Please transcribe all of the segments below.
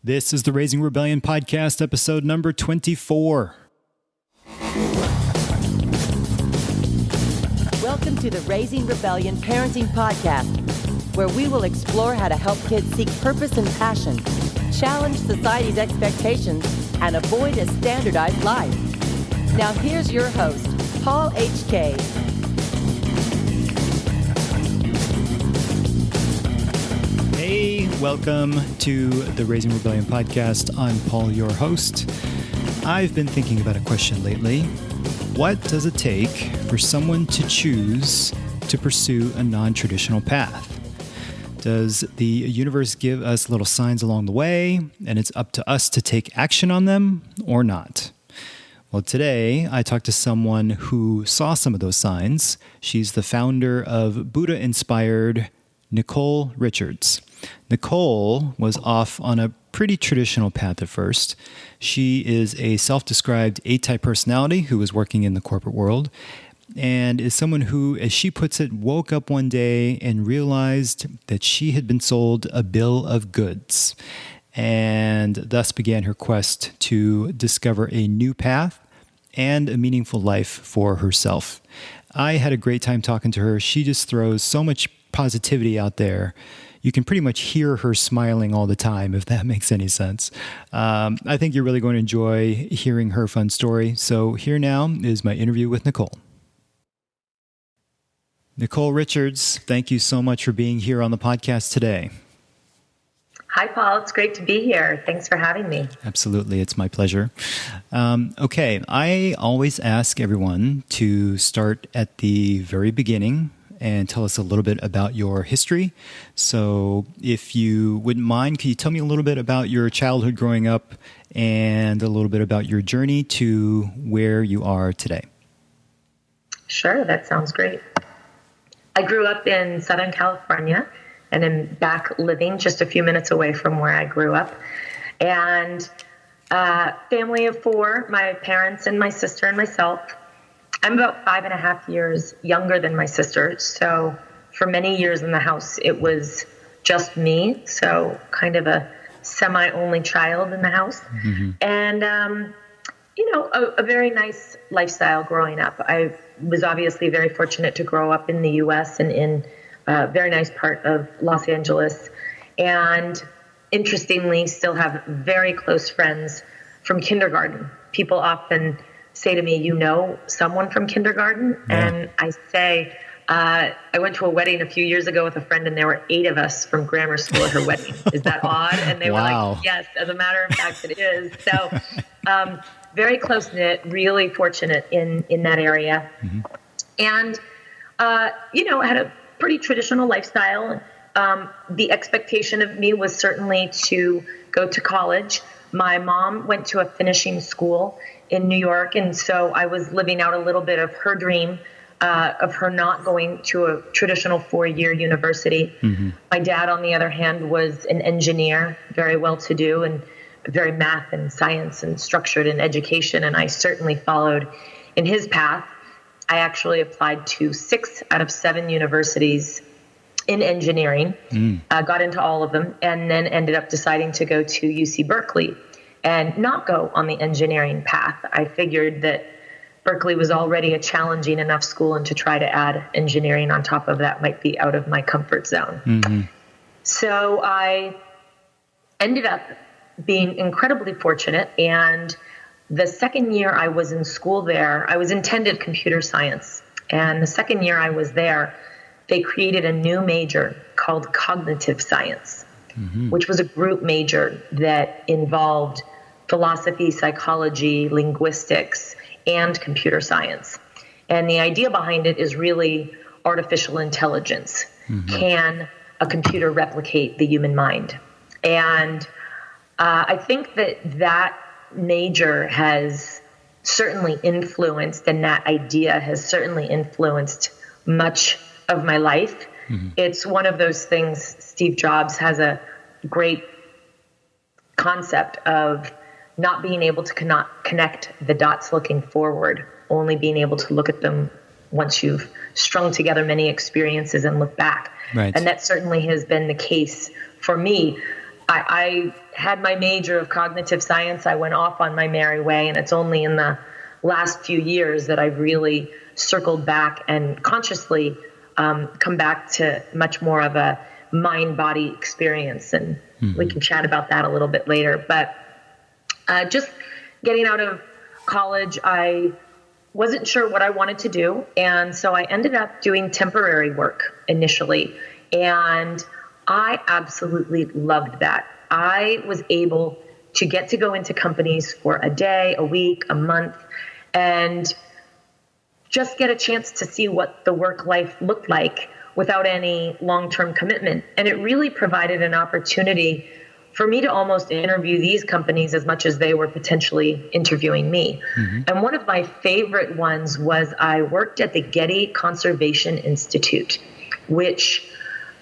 This is the Raising Rebellion podcast, episode number 24. Welcome to the Raising Rebellion Parenting Podcast, where we will explore how to help kids seek purpose and passion, challenge society's expectations, and avoid a standardized life. Now here's your host, Paul H.K. Hey, welcome to the Raising Rebellion podcast. I'm Paul, your host. I've been thinking about a question lately. What does it take for someone to choose to pursue a non-traditional path? Does the universe give us little signs along the way, and it's up to us to take action on them or not? Well, today I talked to someone who saw some of those signs. She's the founder of Buddha-inspired Nicole Richards. Nicole was off on a pretty traditional path at first. She is a self-described A-type personality who was working in the corporate world and is someone who, as she puts it, woke up one day and realized that she had been sold a bill of goods, and thus began her quest to discover a new path and a meaningful life for herself. I had a great time talking to her. She just throws so much positivity out there. You can pretty much hear her smiling all the time, if that makes any sense. I think you're really going to enjoy hearing her fun story. So here now is my interview with Nicole. Nicole Richards, thank you so much for being here on the podcast today. Hi, Paul. It's great to be here. Thanks for having me. Absolutely. It's my pleasure. Okay. I always ask everyone to start at the very beginning and tell us a little bit about your history. So if you wouldn't mind, can you tell me a little bit about your childhood growing up and a little bit about your journey to where you are today? Sure. That sounds great. I grew up in Southern California and am back living just a few minutes away from where I grew up. And family of four, my parents and my sister and myself. I'm about 5.5 years younger than my sister. So for many years in the house, it was just me. So kind of a semi-only child in the house. Mm-hmm. And, a very nice lifestyle growing up. I was obviously very fortunate to grow up in the U.S. and in a very nice part of Los Angeles. And interestingly, still have very close friends from kindergarten. People often say to me, you know someone from kindergarten? Yeah. And I say, I went to a wedding a few years ago with a friend, and there were 8 of us from grammar school at her wedding. Is that odd? And they were like, yes, as a matter of fact, it is. So very close-knit, really fortunate in that area. Mm-hmm. And, had a pretty traditional lifestyle. The expectation of me was certainly to go to college. My mom went to a finishing school in New York, and so I was living out a little bit of her dream of her not going to a traditional 4-year university. Mm-hmm. My dad, on the other hand, was an engineer, very well-to-do, and very math and science and structured in education, and I certainly followed in his path. I actually applied to 6 out of 7 universities in engineering, got into all of them, and then ended up deciding to go to UC Berkeley and not go on the engineering path. I figured that Berkeley was already a challenging enough school, and to try to add engineering on top of that might be out of my comfort zone. Mm-hmm. So I ended up being incredibly fortunate, and the second year I was in school there, I was intended computer science, and the second year I was there, they created a new major called cognitive science, mm-hmm. which was a group major that involved philosophy, psychology, linguistics, and computer science. And the idea behind it is really artificial intelligence. Mm-hmm. Can a computer replicate the human mind? And I think that major has certainly influenced, and that idea has certainly influenced much of my life. Mm-hmm. It's one of those things. Steve Jobs has a great concept of not being able to connect the dots looking forward, only being able to look at them once you've strung together many experiences and look back. Right. And that certainly has been the case for me. I had my major of cognitive science. I went off on my merry way, and it's only in the last few years that I've really circled back and consciously come back to much more of a mind-body experience. And we can chat about that a little bit later. But just getting out of college, I wasn't sure what I wanted to do. And so I ended up doing temporary work initially. And I absolutely loved that. I was able to get to go into companies for a day, a week, a month, and just get a chance to see what the work life looked like without any long-term commitment. And it really provided an opportunity for me to almost interview these companies as much as they were potentially interviewing me. And one of my favorite ones was I worked at the Getty Conservation Institute, which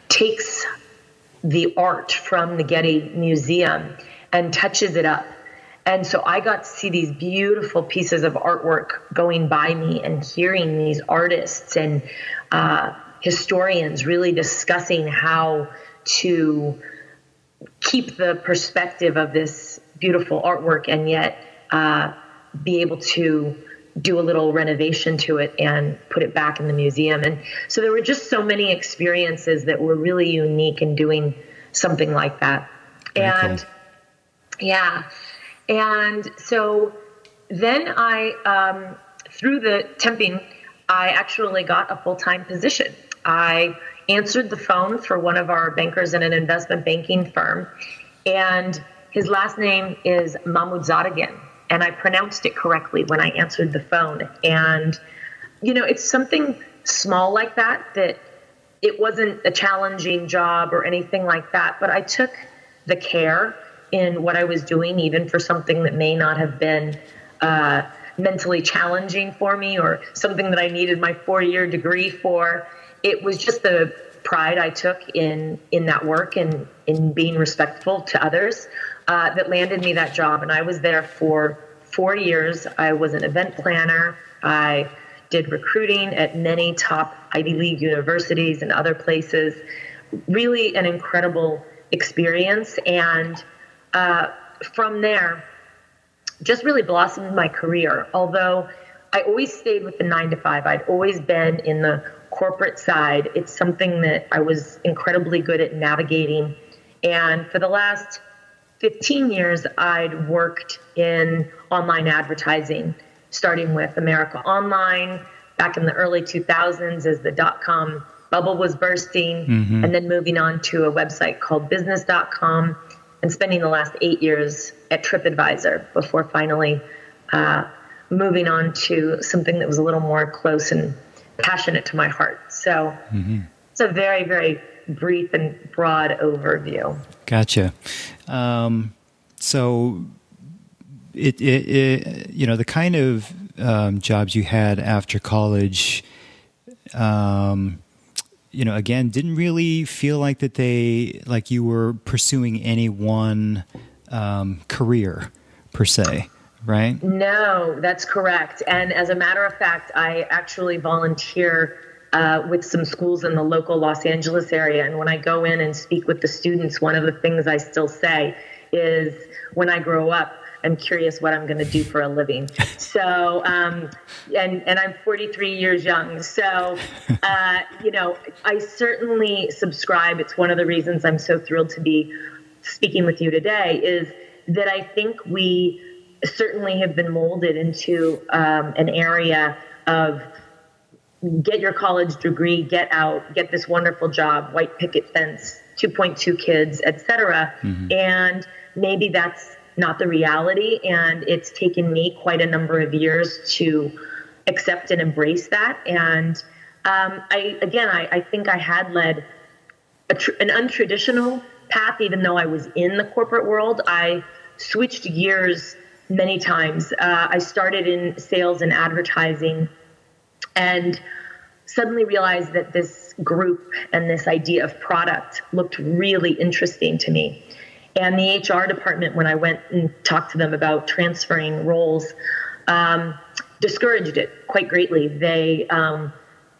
takes the art from the Getty Museum and touches it up. And so I got to see these beautiful pieces of artwork going by me and hearing these artists and historians really discussing how to keep the perspective of this beautiful artwork and yet be able to do a little renovation to it and put it back in the museum. And so there were just so many experiences that were really unique in doing something like that. Very and cool. Yeah. And so then I, through the temping, I actually got a full-time position. I answered the phone for one of our bankers in an investment banking firm, and his last name is Mahmoudzadegan, and I pronounced it correctly when I answered the phone. And, you know, it's something small like that it wasn't a challenging job or anything like that, but I took the care in what I was doing, even for something that may not have been mentally challenging for me or something that I needed my 4-year degree for. It was just the pride I took in that work and in being respectful to others that landed me that job. And I was there for 4 years. I was an event planner. I did recruiting at many top Ivy League universities and other places. Really an incredible experience. And from there, just really blossomed my career. Although I always stayed with the 9 to 5. I'd always been in the corporate side. It's something that I was incredibly good at navigating. And for the last 15 years, I'd worked in online advertising, starting with America Online back in the early 2000s as the .com bubble was bursting, and then moving on to a website called business.com and spending the last 8 years at TripAdvisor before finally moving on to something that was a little more close and passionate to my heart. So it's a very, very brief and broad overview. Gotcha. So it you know, the kind of jobs you had after college, you know, again, didn't really feel like like you were pursuing any one career per se, right? No, that's correct. And as a matter of fact, I actually volunteer with some schools in the local Los Angeles area. And when I go in and speak with the students, one of the things I still say is, when I grow up, I'm curious what I'm going to do for a living. So, and I'm 43 years young. So, you know, I certainly subscribe. It's one of the reasons I'm so thrilled to be speaking with you today, is that I think we certainly have been molded into an area of get your college degree, get out, get this wonderful job, white picket fence, 2.2 kids, et cetera. And maybe that's not the reality. And it's taken me quite a number of years to accept and embrace that. And I think I had led an untraditional path, even though I was in the corporate world. I switched gears many times. I started in sales and advertising and suddenly realized that this group and this idea of product looked really interesting to me. And the HR department, when I went and talked to them about transferring roles, discouraged it quite greatly. They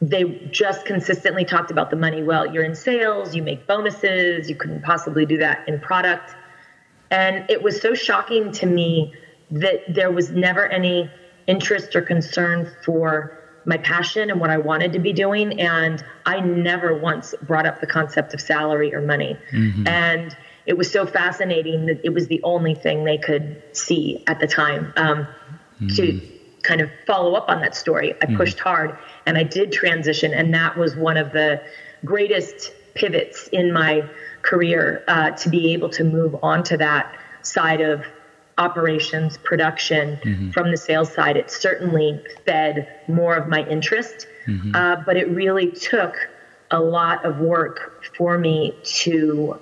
they just consistently talked about the money. Well, you're in sales, you make bonuses, you couldn't possibly do that in product. And it was so shocking to me that there was never any interest or concern for my passion and what I wanted to be doing. And I never once brought up the concept of salary or money. Mm-hmm. And it was so fascinating that it was the only thing they could see at the time. To kind of follow up on that story, I pushed hard and I did transition. And that was one of the greatest pivots in my career, to be able to move on to that side of operations, production from the sales side. It certainly fed more of my interest, but it really took a lot of work for me to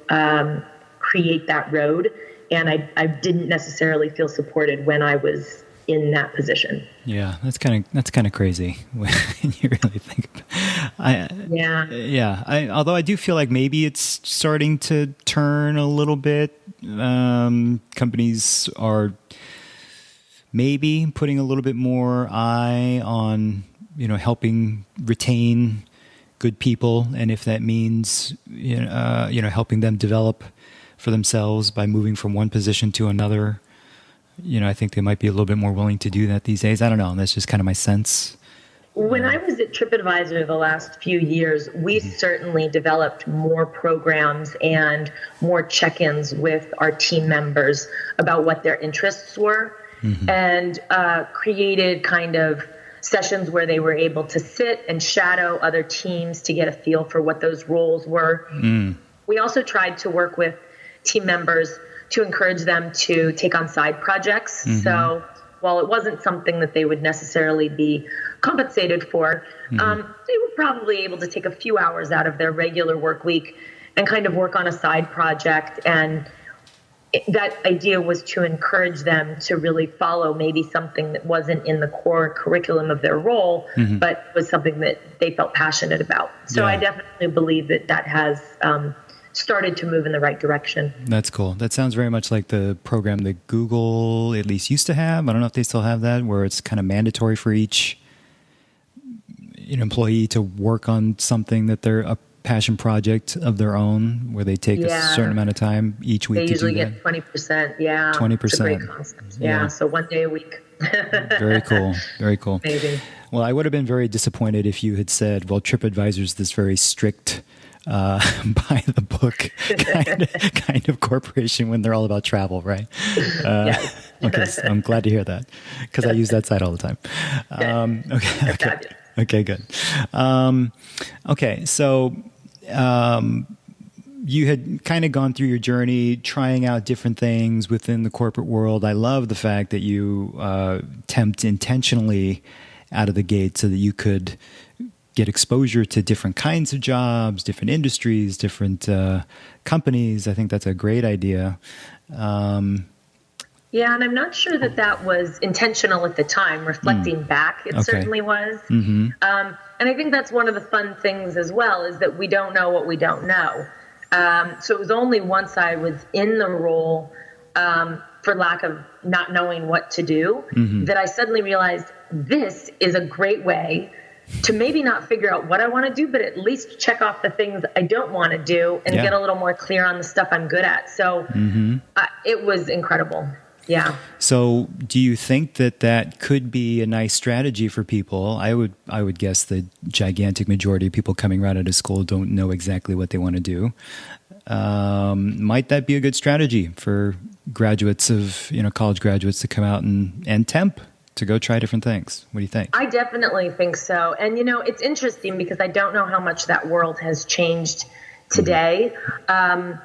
create that road. And I didn't necessarily feel supported when I was in that position. Yeah, that's kind of crazy when you really think about it. Although I do feel like maybe it's starting to turn a little bit. Companies are maybe putting a little bit more eye on, helping retain good people, and if that means helping them develop for themselves by moving from one position to another. I think they might be a little bit more willing to do that these days. I don't know. That's just kind of my sense. When I was at TripAdvisor the last few years, we certainly developed more programs and more check-ins with our team members about what their interests were, and created kind of sessions where they were able to sit and shadow other teams to get a feel for what those roles were. We also tried to work with team members to encourage them to take on side projects. So while it wasn't something that they would necessarily be compensated for, they were probably able to take a few hours out of their regular work week and kind of work on a side project. And that idea was to encourage them to really follow maybe something that wasn't in the core curriculum of their role, but was something that they felt passionate about. So I definitely believe that has started to move in the right direction. That's cool. That sounds very much like the program that Google at least used to have. I don't know if they still have that, where it's kind of mandatory for each employee to work on something that they're a passion project of their own, where they take a certain amount of time each week to do that. They usually get 20%. Yeah. 20%. It's a great concept. Yeah. So one day a week. Very cool. Very cool. Amazing. Well, I would have been very disappointed if you had said, well, TripAdvisor is this very strict by the book kind of corporation when they're all about travel, right? Okay, so I'm glad to hear that because I use that site all the time. Okay, good. Okay, so you had kind of gone through your journey trying out different things within the corporate world. I love the fact that you temped intentionally out of the gate so that you could get exposure to different kinds of jobs, different industries, different companies. I think that's a great idea. And I'm not sure that was intentional at the time. Reflecting back, it certainly was. And I think that's one of the fun things as well, is that we don't know what we don't know. So it was only once I was in the role, for lack of not knowing what to do, that I suddenly realized this is a great way to maybe not figure out what I want to do, but at least check off the things I don't want to do and get a little more clear on the stuff I'm good at. So it was incredible. Yeah. So do you think that could be a nice strategy for people? I would guess the gigantic majority of people coming right out of school don't know exactly what they want to do. Might that be a good strategy for graduates of, college graduates to come out and temp to go try different things? What do you think? I definitely think so. And, it's interesting because I don't know how much that world has changed today. A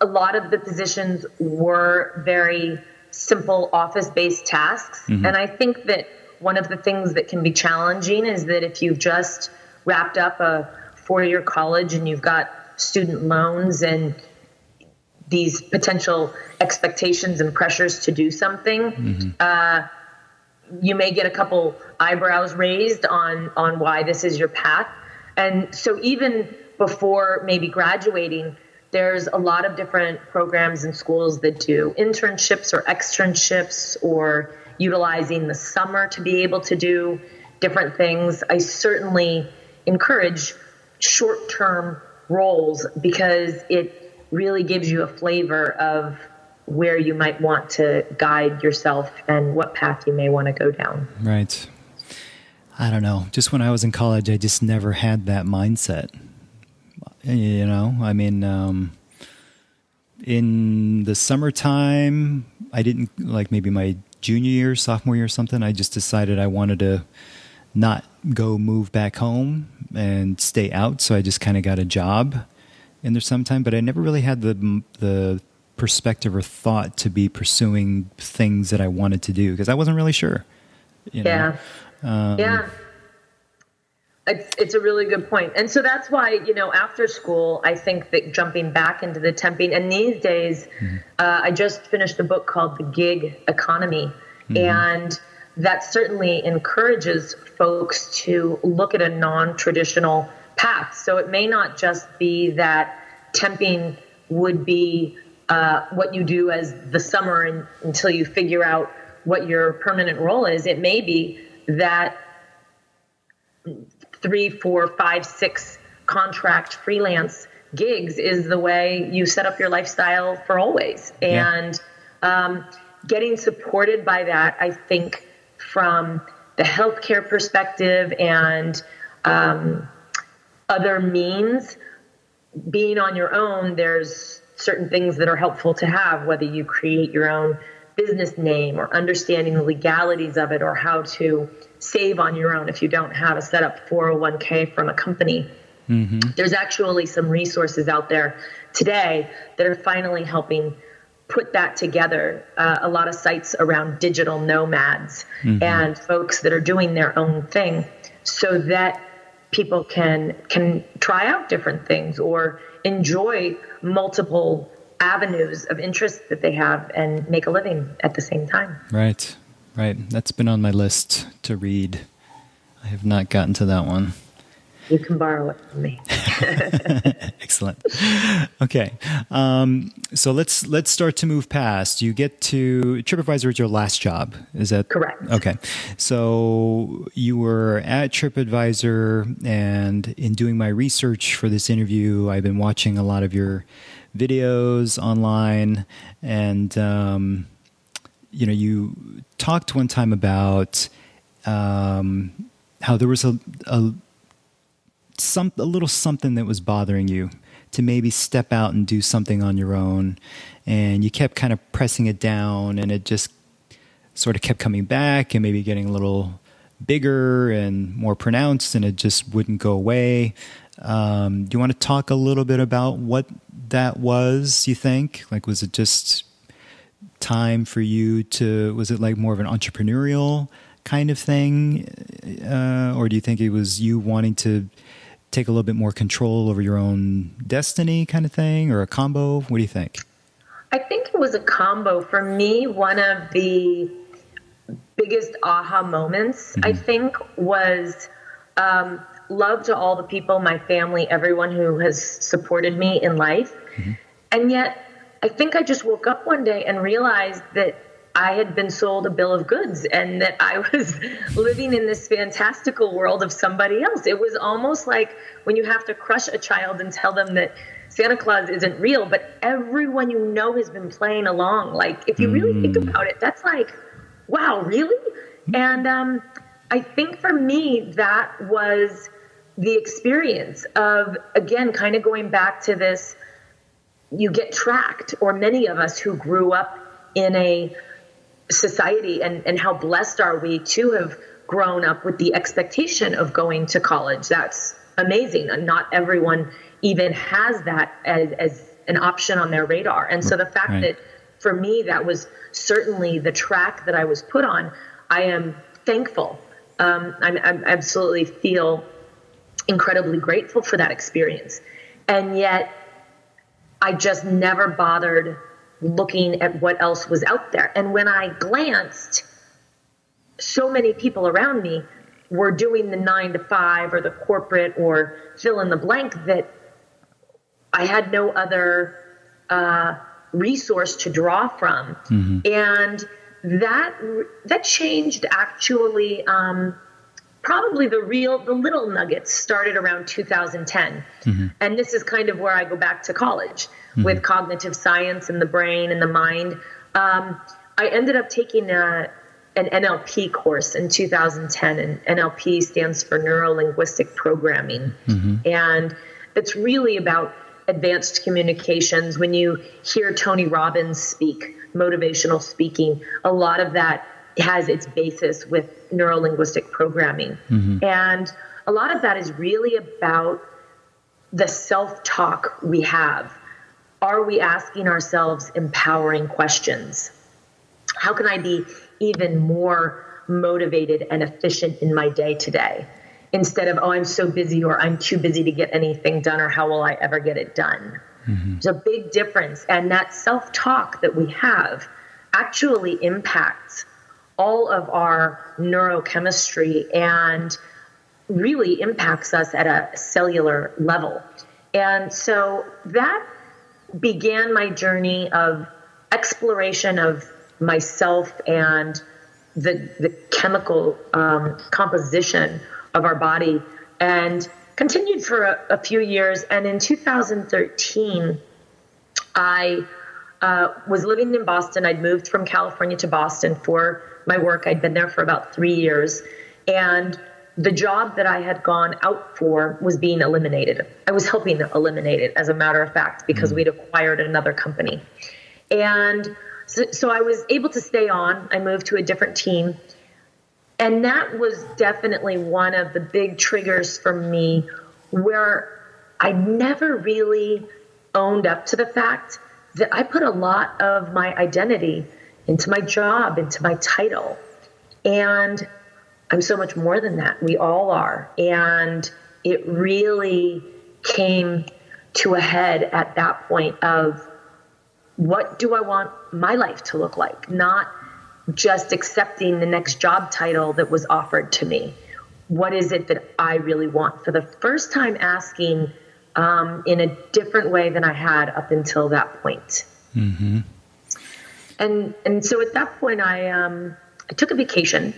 lot of the positions were very simple office-based tasks. And I think that one of the things that can be challenging is that if you've just wrapped up a 4-year college and you've got student loans and these potential expectations and pressures to do something, you may get a couple eyebrows raised on why this is your path. And so even before maybe graduating, there's a lot of different programs and schools that do internships or externships or utilizing the summer to be able to do different things. I certainly encourage short-term roles because it really gives you a flavor of where you might want to guide yourself and what path you may want to go down. Right. I don't know. Just when I was in college, I just never had that mindset. You know, I mean, in the summertime, I didn't, like maybe my junior year, sophomore year or something, I just decided I wanted to not go move back home and stay out. So I just kind of got a job in there sometime, but I never really had the perspective or thought to be pursuing things that I wanted to do because I wasn't really sure. You know? Yeah. It's a really good point. And so that's why, you know, after school, I think that jumping back into the temping, and these days, I just finished a book called The Gig Economy. And that certainly encourages folks to look at a non-traditional path. So it may not just be that temping would be what you do as the summer until you figure out what your permanent role is. It may be that 3, 4, 5, 6 contract freelance gigs is the way you set up your lifestyle for always. And getting supported by that, I think, from the healthcare perspective and other means, being on your own, there's certain things that are helpful to have, whether you create your own business name or understanding the legalities of it or how to save on your own if you don't have a set up 401k from a company. There's actually some resources out there today that are finally helping put that together. A lot of sites around digital nomads and folks that are doing their own thing so that people can try out different things or enjoy multiple avenues of interest that they have and make a living at the same time. Right. That's been on my list to read. I have not gotten to that one. You can borrow it from me. Excellent. Okay. So let's start to move past. You get to TripAdvisor is your last job. Is that correct? Okay. So you were at TripAdvisor, and in doing my research for this interview, I've been watching a lot of your videos online, and you know, you talked one time about how there was a little something that was bothering you to maybe step out and do something on your own, and you kept kind of pressing it down, and it just sort of kept coming back and maybe getting a little bigger and more pronounced, and it just wouldn't go away. Do you want to talk a little bit about what that was, you think? Like, was it just time for you was it like more of an entrepreneurial kind of thing? Or do you think it was you wanting to take a little bit more control over your own destiny kind of thing, or a combo? What do you think? I think it was a combo. For me, one of the biggest aha moments, I think, was love to all the people, my family, everyone who has supported me in life. And yet, I think I just woke up one day and realized that I had been sold a bill of goods and that I was living in this fantastical world of somebody else. It was almost like when you have to crush a child and tell them that Santa Claus isn't real, but everyone you know has been playing along. Like, if you really think about it, that's like, wow, really? And I think for me, that was the experience of, again, kind of going back to this, you get tracked, or many of us who grew up in a society, and how blessed are we to have grown up with the expectation of going to college. That's amazing. And not everyone even has that as an option on their radar. And so the fact that for me, that was certainly the track that I was put on, I am thankful. I absolutely feel incredibly grateful for that experience. And yet I just never bothered looking at what else was out there. And when I glanced, so many people around me were doing the 9-to-5 or the corporate or fill in the blank that I had no other resource to draw from. And that changed actually probably the little nuggets started around 2010. And this is kind of where I go back to college with cognitive science and the brain and the mind. I ended up taking an NLP course in 2010, and NLP stands for Neuro-Linguistic Programming. And it's really about advanced communications. When you hear Tony Robbins speak, motivational speaking, a lot of that has its basis with neuro-linguistic programming. And a lot of that is really about the self-talk we have. Are we asking ourselves empowering questions? How can I be even more motivated and efficient in my day today? Instead of, oh, I'm so busy, or I'm too busy to get anything done, or how will I ever get it done? There's a big difference. And that self-talk that we have actually impacts all of our neurochemistry and really impacts us at a cellular level. And so that began my journey of exploration of myself and the chemical composition of our body, and continued for a few years. And in 2013, I was living in Boston. I'd moved from California to Boston for my work. I'd been there for about 3 years. And the job that I had gone out for was being eliminated. I was helping eliminate it, as a matter of fact, because we'd acquired another company. And so I was able to stay on. I moved to a different team. And that was definitely one of the big triggers for me, where I never really owned up to the fact that I put a lot of my identity into my job, into my title. And I'm so much more than that. We all are. And it really came to a head at that point of, what do I want my life to look like? Not just accepting the next job title that was offered to me. What is it that I really want? For the first time, asking in a different way than I had up until that point. And so at that point, I took a vacation,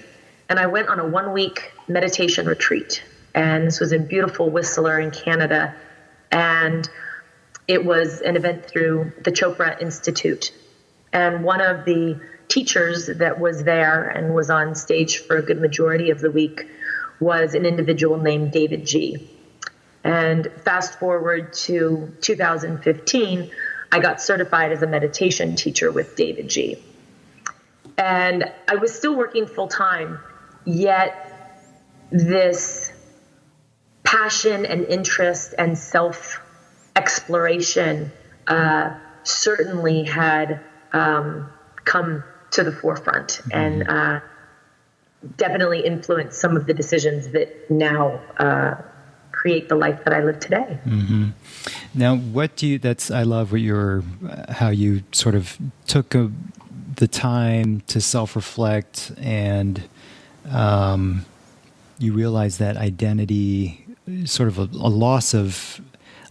and I went on a 1-week meditation retreat. And this was in beautiful Whistler in Canada. And it was an event through the Chopra Institute. And one of the teachers that was there and was on stage for a good majority of the week was an individual named David G. And fast forward to 2015, I got certified as a meditation teacher with David G. And I was still working full time, yet this passion and interest and self-exploration certainly had come to the forefront and definitely influenced some of the decisions that now create the life that I live today. Now, I love how you sort of took the time to self-reflect, and you realize that identity, sort of a loss of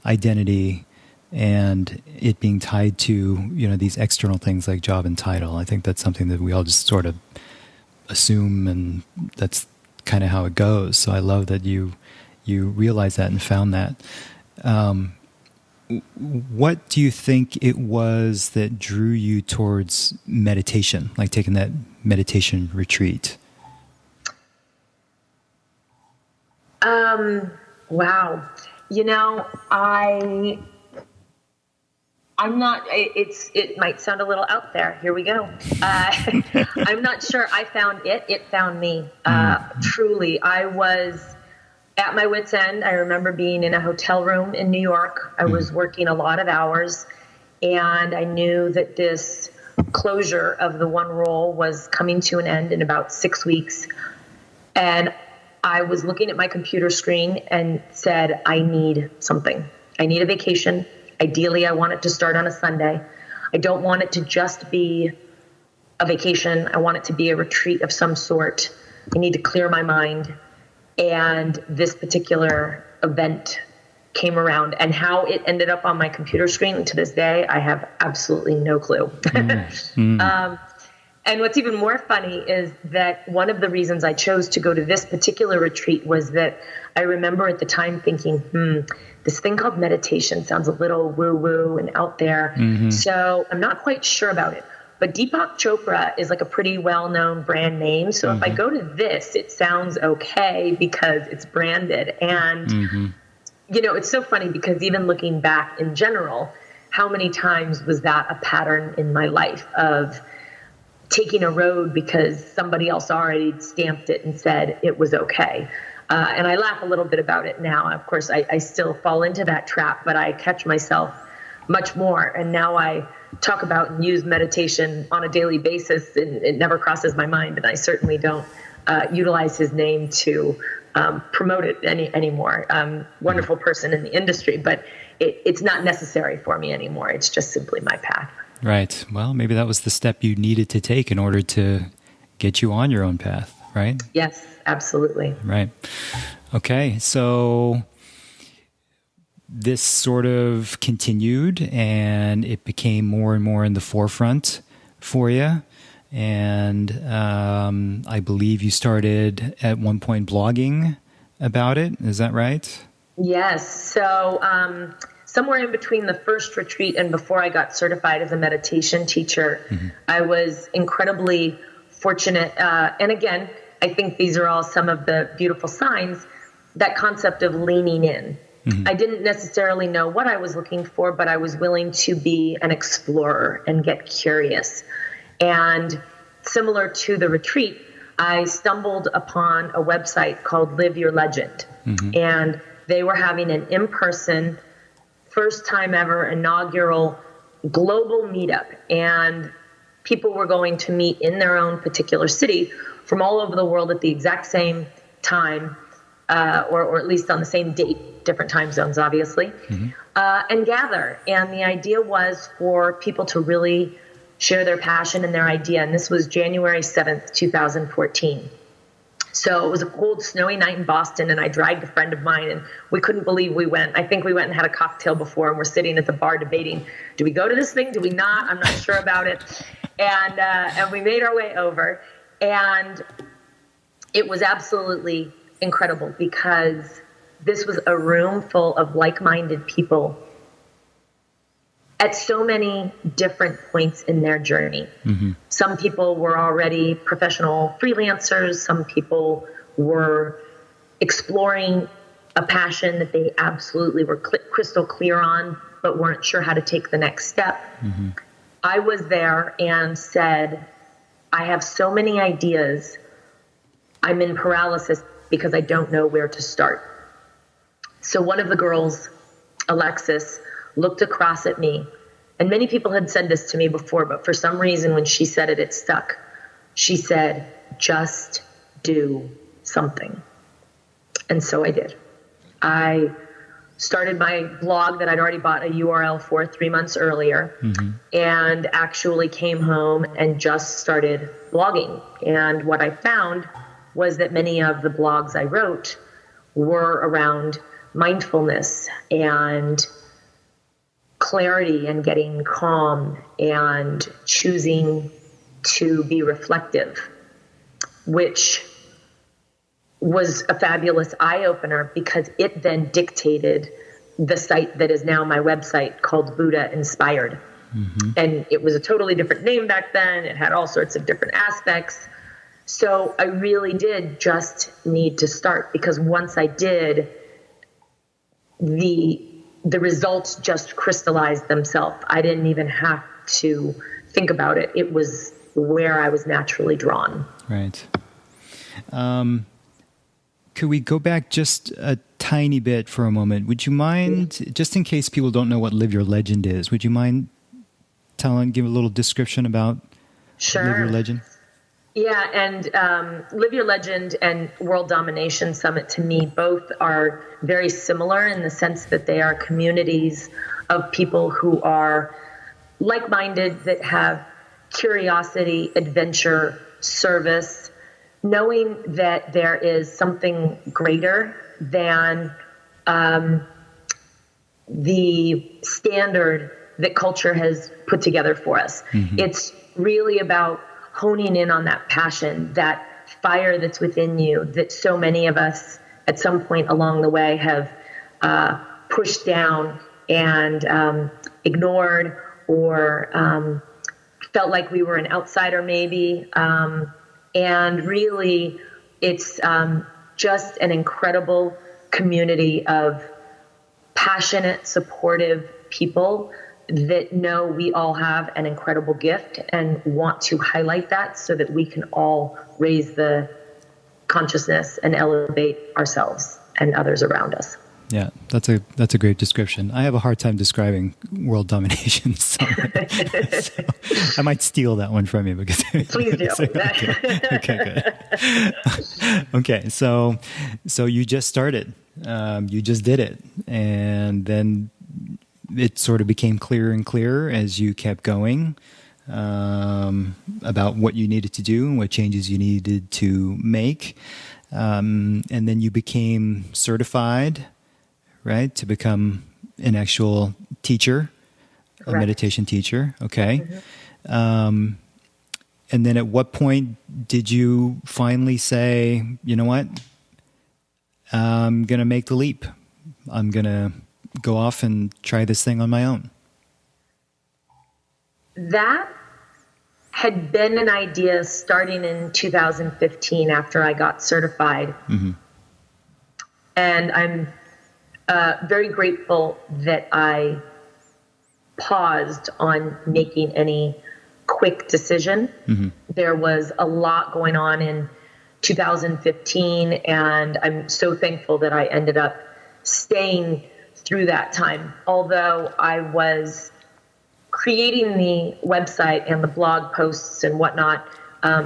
identity, and it being tied to, these external things like job and title. I think that's something that we all just sort of assume, and that's kind of how it goes. So I love that you realized that and found that. What do you think it was that drew you towards meditation, like taking that meditation retreat? Wow. I'm not, it might sound a little out there. Here we go. I'm not sure I found it. It found me. Truly, I was at my wit's end. I remember being in a hotel room in New York. I was working a lot of hours, and I knew that this closure of the one role was coming to an end in about 6 weeks. And I was looking at my computer screen and said, I need something. I need a vacation. Ideally, I want it to start on a Sunday. I don't want it to just be a vacation. I want it to be a retreat of some sort. I need to clear my mind. And this particular event came around, and how it ended up on my computer screen to this day, I have absolutely no clue. And what's even more funny is that one of the reasons I chose to go to this particular retreat was that I remember at the time thinking, this thing called meditation sounds a little woo-woo and out there. So I'm not quite sure about it. But Deepak Chopra is like a pretty well-known brand name. So if I go to this, it sounds okay because it's branded. And, it's so funny because even looking back in general, how many times was that a pattern in my life of taking a road because somebody else already stamped it and said it was okay. And I laugh a little bit about it now. Of course, I still fall into that trap, but I catch myself much more. And now I talk about and use meditation on a daily basis, and it never crosses my mind. And I certainly don't utilize his name to promote it anymore. Wonderful person in the industry, but it's not necessary for me anymore. It's just simply my path. Right. Well, maybe that was the step you needed to take in order to get you on your own path, right? Yes, absolutely. Right. Okay. So this sort of continued and it became more and more in the forefront for you. And I believe you started at one point blogging about it. Is that right? Yes. So somewhere in between the first retreat and before I got certified as a meditation teacher, I was incredibly fortunate. And again, I think these are all some of the beautiful signs, that concept of leaning in. I didn't necessarily know what I was looking for, but I was willing to be an explorer and get curious. And similar to the retreat, I stumbled upon a website called Live Your Legend. And they were having an in-person, first time ever inaugural global meetup. And people were going to meet in their own particular city from all over the world at the exact same time, or at least on the same date, different time zones, obviously, and gather. And the idea was for people to really share their passion and their idea. And this was January 7th, 2014. So it was a cold, snowy night in Boston, and I dragged a friend of mine, and we couldn't believe we went. I think we went and had a cocktail before, and we're sitting at the bar debating, do we go to this thing? Do we not? I'm not sure about it. And we made our way over, and it was absolutely incredible because this was a room full of like-minded people at so many different points in their journey. Some people were already professional freelancers. Some people were exploring a passion that they absolutely were crystal clear on, but weren't sure how to take the next step. I was there and said, I have so many ideas. I'm in paralysis because I don't know where to start. So one of the girls, Alexis, looked across at me, and many people had said this to me before, but for some reason when she said it, it stuck. She said, just do something. And so I did. I started my blog that I'd already bought a URL for 3 months earlier, and actually came home and just started blogging. And what I found was that many of the blogs I wrote were around mindfulness and clarity and getting calm and choosing to be reflective, which was a fabulous eye-opener because it then dictated the site that is now my website called Buddha Inspired. And it was a totally different name back then. It had all sorts of different aspects. So I really did just need to start, because once I did, the results just crystallized themselves. I didn't even have to think about it. It was where I was naturally drawn. Right. Could we go back just a tiny bit for a moment? Would you mind, just in case people don't know what Live Your Legend is, would you mind give a little description about Live Your Legend? Yeah, and Live Your Legend and World Domination Summit, to me, both are very similar in the sense that they are communities of people who are like-minded, that have curiosity, adventure, service, knowing that there is something greater than the standard that culture has put together for us. It's really about honing in on that passion, that fire that's within you, that so many of us at some point along the way have pushed down and ignored, or felt like we were an outsider maybe. And really, it's just an incredible community of passionate, supportive people that know we all have an incredible gift and want to highlight that so that we can all raise the consciousness and elevate ourselves and others around us. Yeah, that's a great description. I have a hard time describing world domination, so I might steal that one from you because please do. Okay, good. Okay, so you just started, you just did it, and then it sort of became clearer and clearer as you kept going about what you needed to do and what changes you needed to make, and then you became certified. Right, to become an actual teacher, a meditation teacher. Okay. Mm-hmm. And then at what point did you finally say, you know what, I'm going to make the leap. I'm going to go off and try this thing on my own? That had been an idea starting in 2015 after I got certified. Mm-hmm. And I'm very grateful that I paused on making any quick decision. Mm-hmm. There was a lot going on in 2015, and I'm so thankful that I ended up staying through that time. Although I was creating the website and the blog posts and whatnot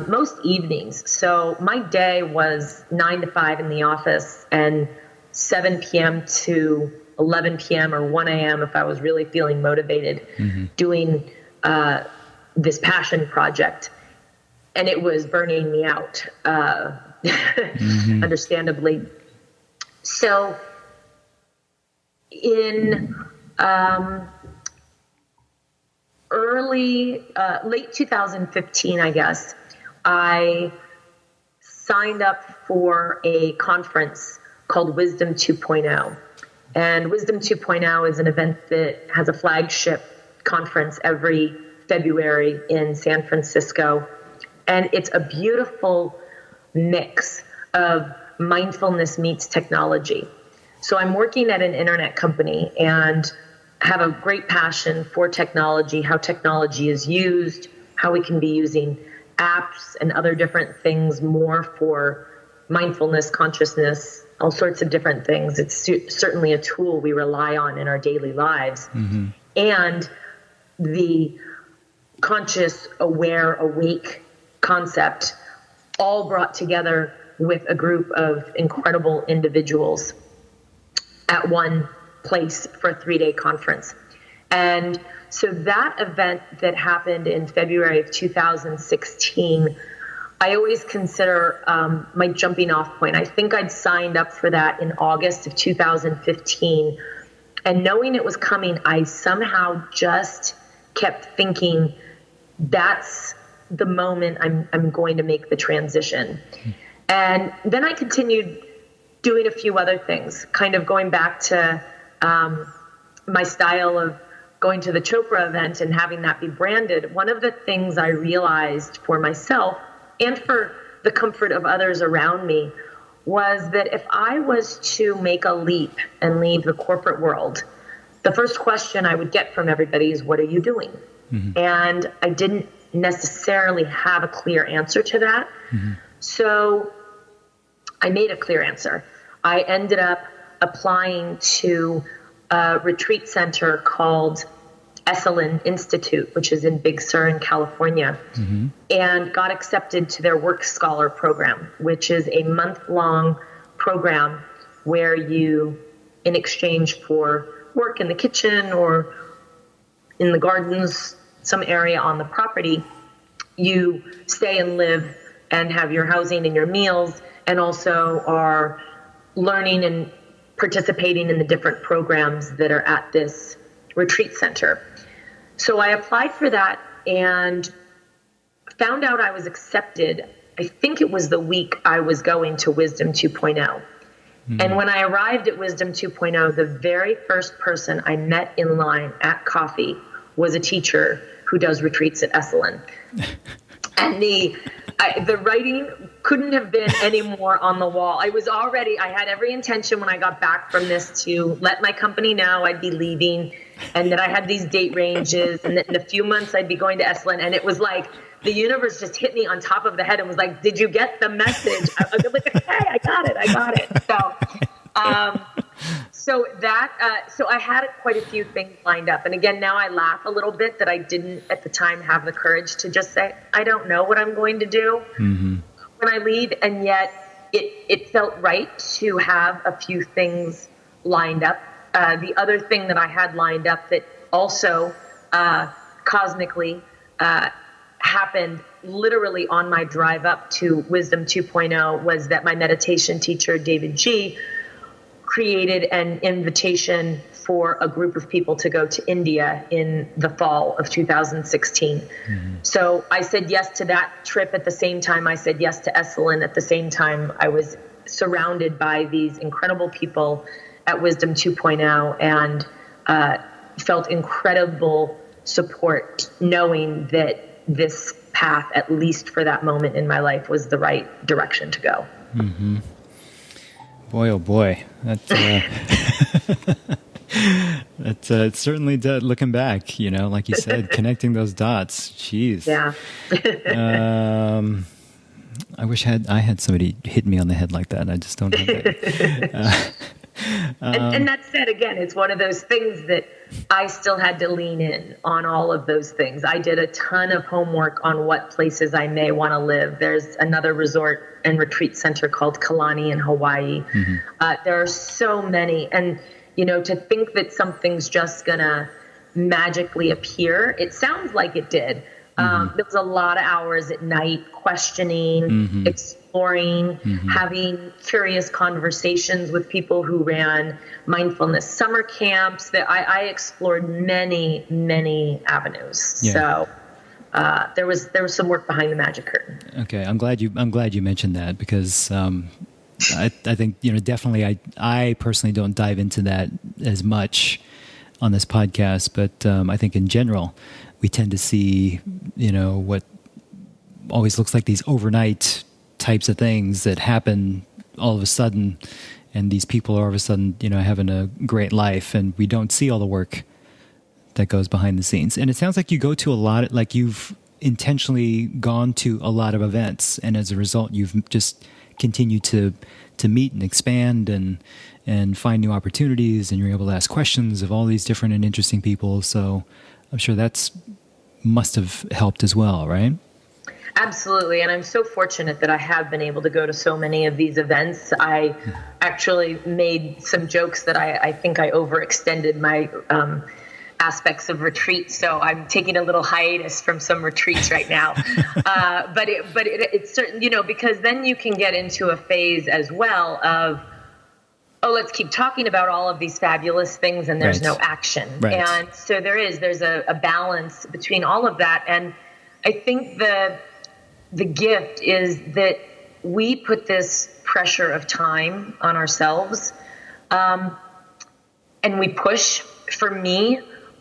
most evenings. So my day was 9 to 5 in the office and 7 p.m. to 11 p.m. or 1 a.m. if I was really feeling motivated, mm-hmm. doing this passion project. And it was burning me out, mm-hmm. understandably. So in late 2015, I guess, I signed up for a conference called Wisdom 2.0. And Wisdom 2.0 is an event that has a flagship conference every February in San Francisco. And it's a beautiful mix of mindfulness meets technology. So I'm working at an internet company and have a great passion for technology, how technology is used, how we can be using apps and other different things more for mindfulness, consciousness, all sorts of different things. It's certainly a tool we rely on in our daily lives. Mm-hmm. And the conscious, aware, awake concept all brought together with a group of incredible individuals at one place for a 3-day conference. And so that event that happened in February of 2016, I always consider my jumping off point. I think I'd signed up for that in August of 2015. And knowing it was coming, I somehow just kept thinking, that's the moment I'm going to make the transition. And then I continued doing a few other things, kind of going back to my style of going to the Chopra event and having that be branded. One of the things I realized for myself and for the comfort of others around me was that if I was to make a leap and leave the corporate world, the first question I would get from everybody is, what are you doing? Mm-hmm. And I didn't necessarily have a clear answer to that. Mm-hmm. So I made a clear answer. I ended up applying to a retreat center called Esalen Institute, which is in Big Sur in California, mm-hmm. and got accepted to their Work Scholar program, which is a month-long program where you, in exchange for work in the kitchen or in the gardens, some area on the property, you stay and live and have your housing and your meals, and also are learning and participating in the different programs that are at this retreat center. So I applied for that, and found out I was accepted. I think it was the week I was going to Wisdom 2.0. And when I arrived at Wisdom 2.0, the very first person I met in line at coffee was a teacher who does retreats at Esalen. And the writing couldn't have been any more on the wall. I had every intention when I got back from this to let my company know I'd be leaving and that I had these date ranges and that in a few months I'd be going to Esalen. And it was like the universe just hit me on top of the head and was like, did you get the message? I was like, hey, I got it. So I had quite a few things lined up. And again, now I laugh a little bit that I didn't at the time have the courage to just say, I don't know what I'm going to do when I leave. And yet it felt right to have a few things lined up. The other thing that I had lined up that also cosmically happened literally on my drive up to Wisdom 2.0 was that my meditation teacher, David G., created an invitation for a group of people to go to India in the fall of 2016. So I said yes to that trip at the same time I said yes to Esalen. At the same time, I was surrounded by these incredible people at Wisdom 2.0 and felt incredible support knowing that this path, at least for that moment in my life, was the right direction to go. Boy, oh boy. It's certainly looking back, like you said, connecting those dots. Jeez. Yeah. I wish I had somebody hit me on the head like that. I just don't have that. And that said, again, it's one of those things that I still had to lean in on all of those things. I did a ton of homework on what places I may want to live. There's another resort and retreat center called Kalani in Hawaii. There are so many. And, to think that something's just going to magically appear, it sounds like it did. There was a lot of hours at night questioning, exploring, having curious conversations with people who ran mindfulness summer camps. That I explored many, many avenues. Yeah. So there was some work behind the magic curtain. Okay, I'm glad you mentioned that because I think definitely I personally don't dive into that as much on this podcast, but I think in general we tend to see, what always looks like these overnight types of things that happen all of a sudden, and these people are all of a sudden, having a great life, and we don't see all the work that goes behind the scenes. And it sounds like you go to like you've intentionally gone to a lot of events, and as a result, you've just continued to meet and expand and find new opportunities, and you're able to ask questions of all these different and interesting people. So I'm sure must have helped as well, right? Absolutely. And I'm so fortunate that I have been able to go to so many of these events. I actually made some jokes that I think I overextended my aspects of retreat. So I'm taking a little hiatus from some retreats right now. But it's certain, because then you can get into a phase as well of, let's keep talking about all of these fabulous things and there's no action. Right. And so there's a balance between all of that. And I think the gift is that we put this pressure of time on ourselves, and we push. For me,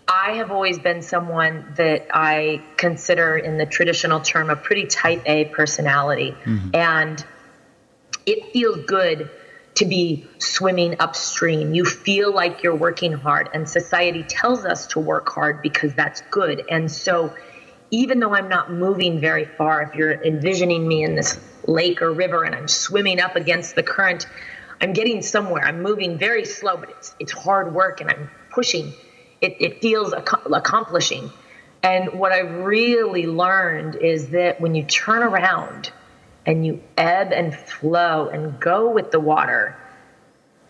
I have always been someone that I consider in the traditional term a pretty type A personality. And it feels good to be swimming upstream. You feel like you're working hard, and society tells us to work hard because that's good. And so even though I'm not moving very far, if you're envisioning me in this lake or river and I'm swimming up against the current, I'm getting somewhere. I'm moving very slow, but it's hard work and I'm pushing. It feels accomplishing. And what I've really learned is that when you turn around and you ebb and flow and go with the water,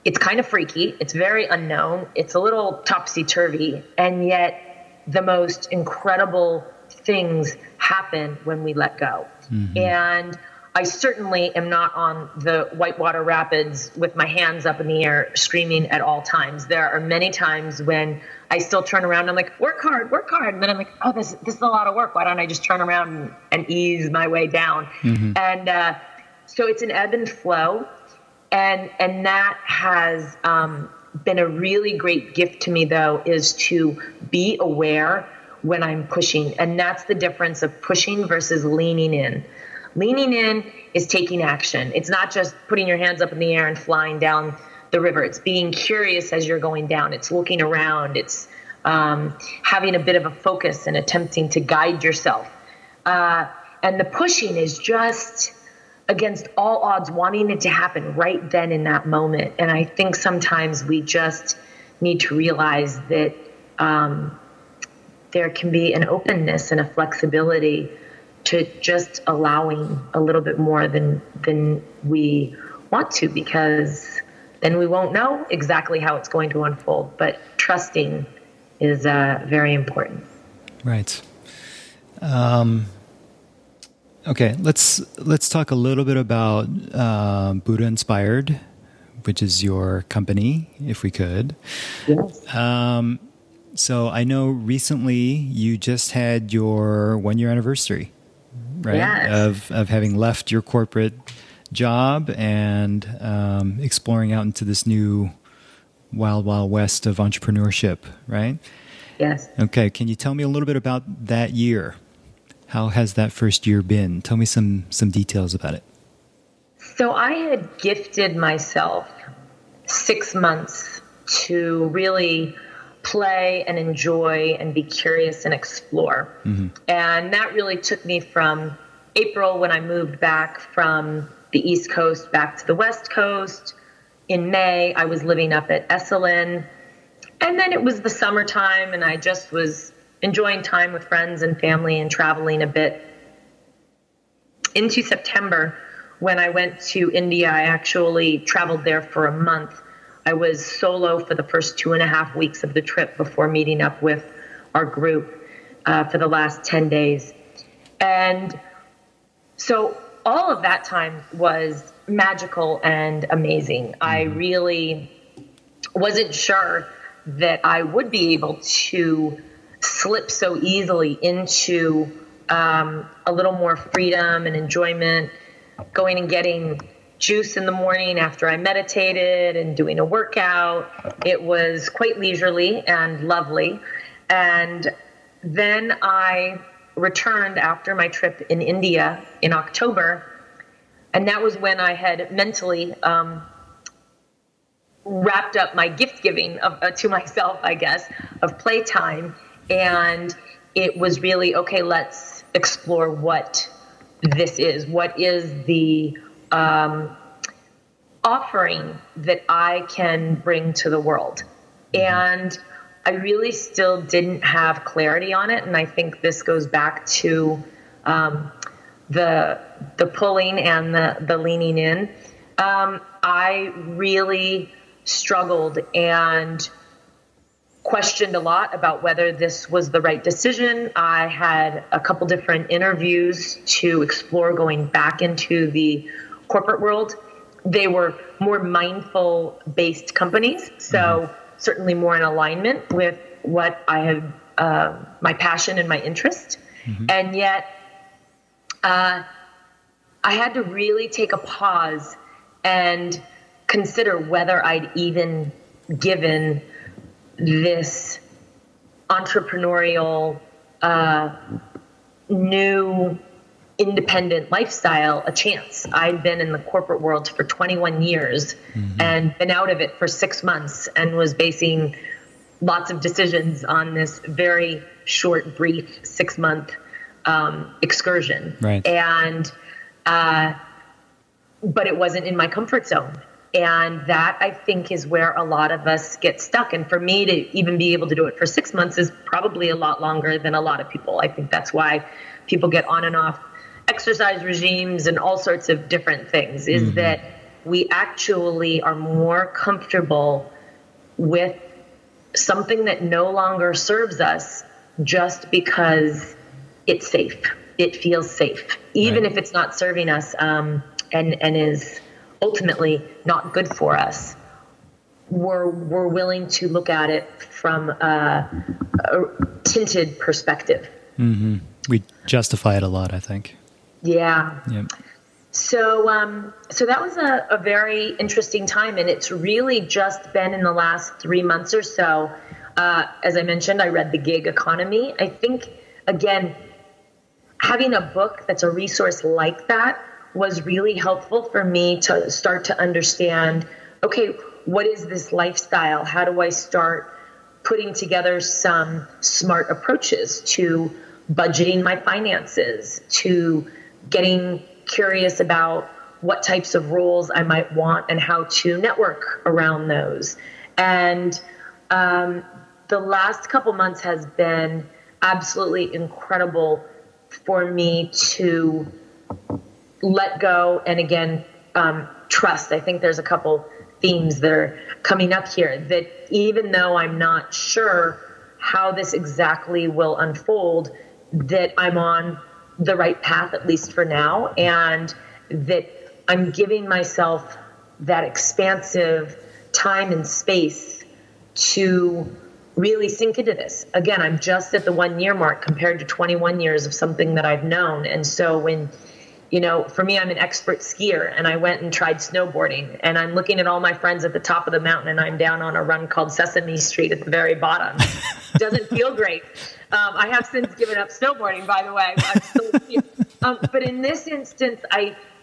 it's kind of freaky. It's very unknown. It's a little topsy-turvy. And yet the most incredible things happen when we let go. And I certainly am not on the whitewater rapids with my hands up in the air screaming at all times. There are many times when I still turn around and I'm like, work hard. And then I'm like, oh, this is a lot of work. Why don't I just turn around and ease my way down? And so it's an ebb and flow. And that has been a really great gift to me, though, is to be aware when I'm pushing. And that's the difference of pushing versus leaning in. Leaning in is taking action. It's not just putting your hands up in the air and flying down the river. It's being curious as you're going down. It's looking around. It's having a bit of a focus and attempting to guide yourself. And the pushing is just against all odds, wanting it to happen right then in that moment. And I think sometimes we just need to realize that there can be an openness and a flexibility to just allowing a little bit more than we want to, because then we won't know exactly how it's going to unfold. But trusting is very important. Right. Okay, let's talk a little bit about Buddha Inspired, which is your company, if we could. Yes. So I know recently you just had your 1-year anniversary, right? Yes. Of having left your corporate job and exploring out into this new wild, wild west of entrepreneurship, right? Yes. Okay, can you tell me a little bit about that year? How has that first year been? Tell me some details about it. So I had gifted myself 6 months to really play and enjoy and be curious and explore. And that really took me from April, when I moved back from the East Coast back to the West Coast. In May, I was living up at Esalen. And then it was the summertime, and I just was enjoying time with friends and family and traveling a bit. Into September, when I went to India, I actually traveled there for a month. I was solo for the first 2.5 weeks of the trip before meeting up with our group for the last 10 days. And so all of that time was magical and amazing. I really wasn't sure that I would be able to slip so easily into a little more freedom and enjoyment, going and getting juice in the morning after I meditated and doing a workout. It was quite leisurely and lovely. And then I returned after my trip in India in October. And that was when I had mentally wrapped up my gift giving to myself, I guess, of playtime. And it was really, okay, let's explore what this is. What is the offering that I can bring to the world? And I really still didn't have clarity on it. And I think this goes back to the pulling and the leaning in. I really struggled and questioned a lot about whether this was the right decision. I had a couple different interviews to explore going back into the corporate world. They were more mindful-based companies, so certainly more in alignment with what I have, my passion and my interest. And yet, I had to really take a pause and consider whether I'd even given this entrepreneurial, new independent lifestyle a chance. I'd been in the corporate world for 21 years and been out of it for 6 months and was basing lots of decisions on this very short, brief 6-month excursion. Right. And, but it wasn't in my comfort zone. And that, I think, is where a lot of us get stuck. And for me to even be able to do it for 6 months is probably a lot longer than a lot of people. I think that's why people get on and off exercise regimes and all sorts of different things, is that we actually are more comfortable with something that no longer serves us just because it's safe. It feels safe. even Right. if it's not serving us, and is ultimately not good for us. We're willing to look at it from a tinted perspective. We justify it a lot, I think. Yeah. Yeah. So that was a very interesting time, and it's really just been in the last 3 months or so. As I mentioned, I read The Gig Economy. I think, again, having a book that's a resource like that was really helpful for me to start to understand, okay, what is this lifestyle? How do I start putting together some smart approaches to budgeting my finances, to getting curious about what types of roles I might want and how to network around those. And the last couple months has been absolutely incredible for me to let go and, again, trust. I think there's a couple themes that are coming up here, that even though I'm not sure how this exactly will unfold, that I'm on the right path, at least for now, and that I'm giving myself that expansive time and space to really sink into this. Again, I'm just at the 1 year mark compared to 21 years of something that I've known. And so when, for me, I'm an expert skier, and I went and tried snowboarding, and I'm looking at all my friends at the top of the mountain, and I'm down on a run called Sesame Street at the very bottom. Doesn't feel great. I have since given up snowboarding, by the way. I'm still but in this instance,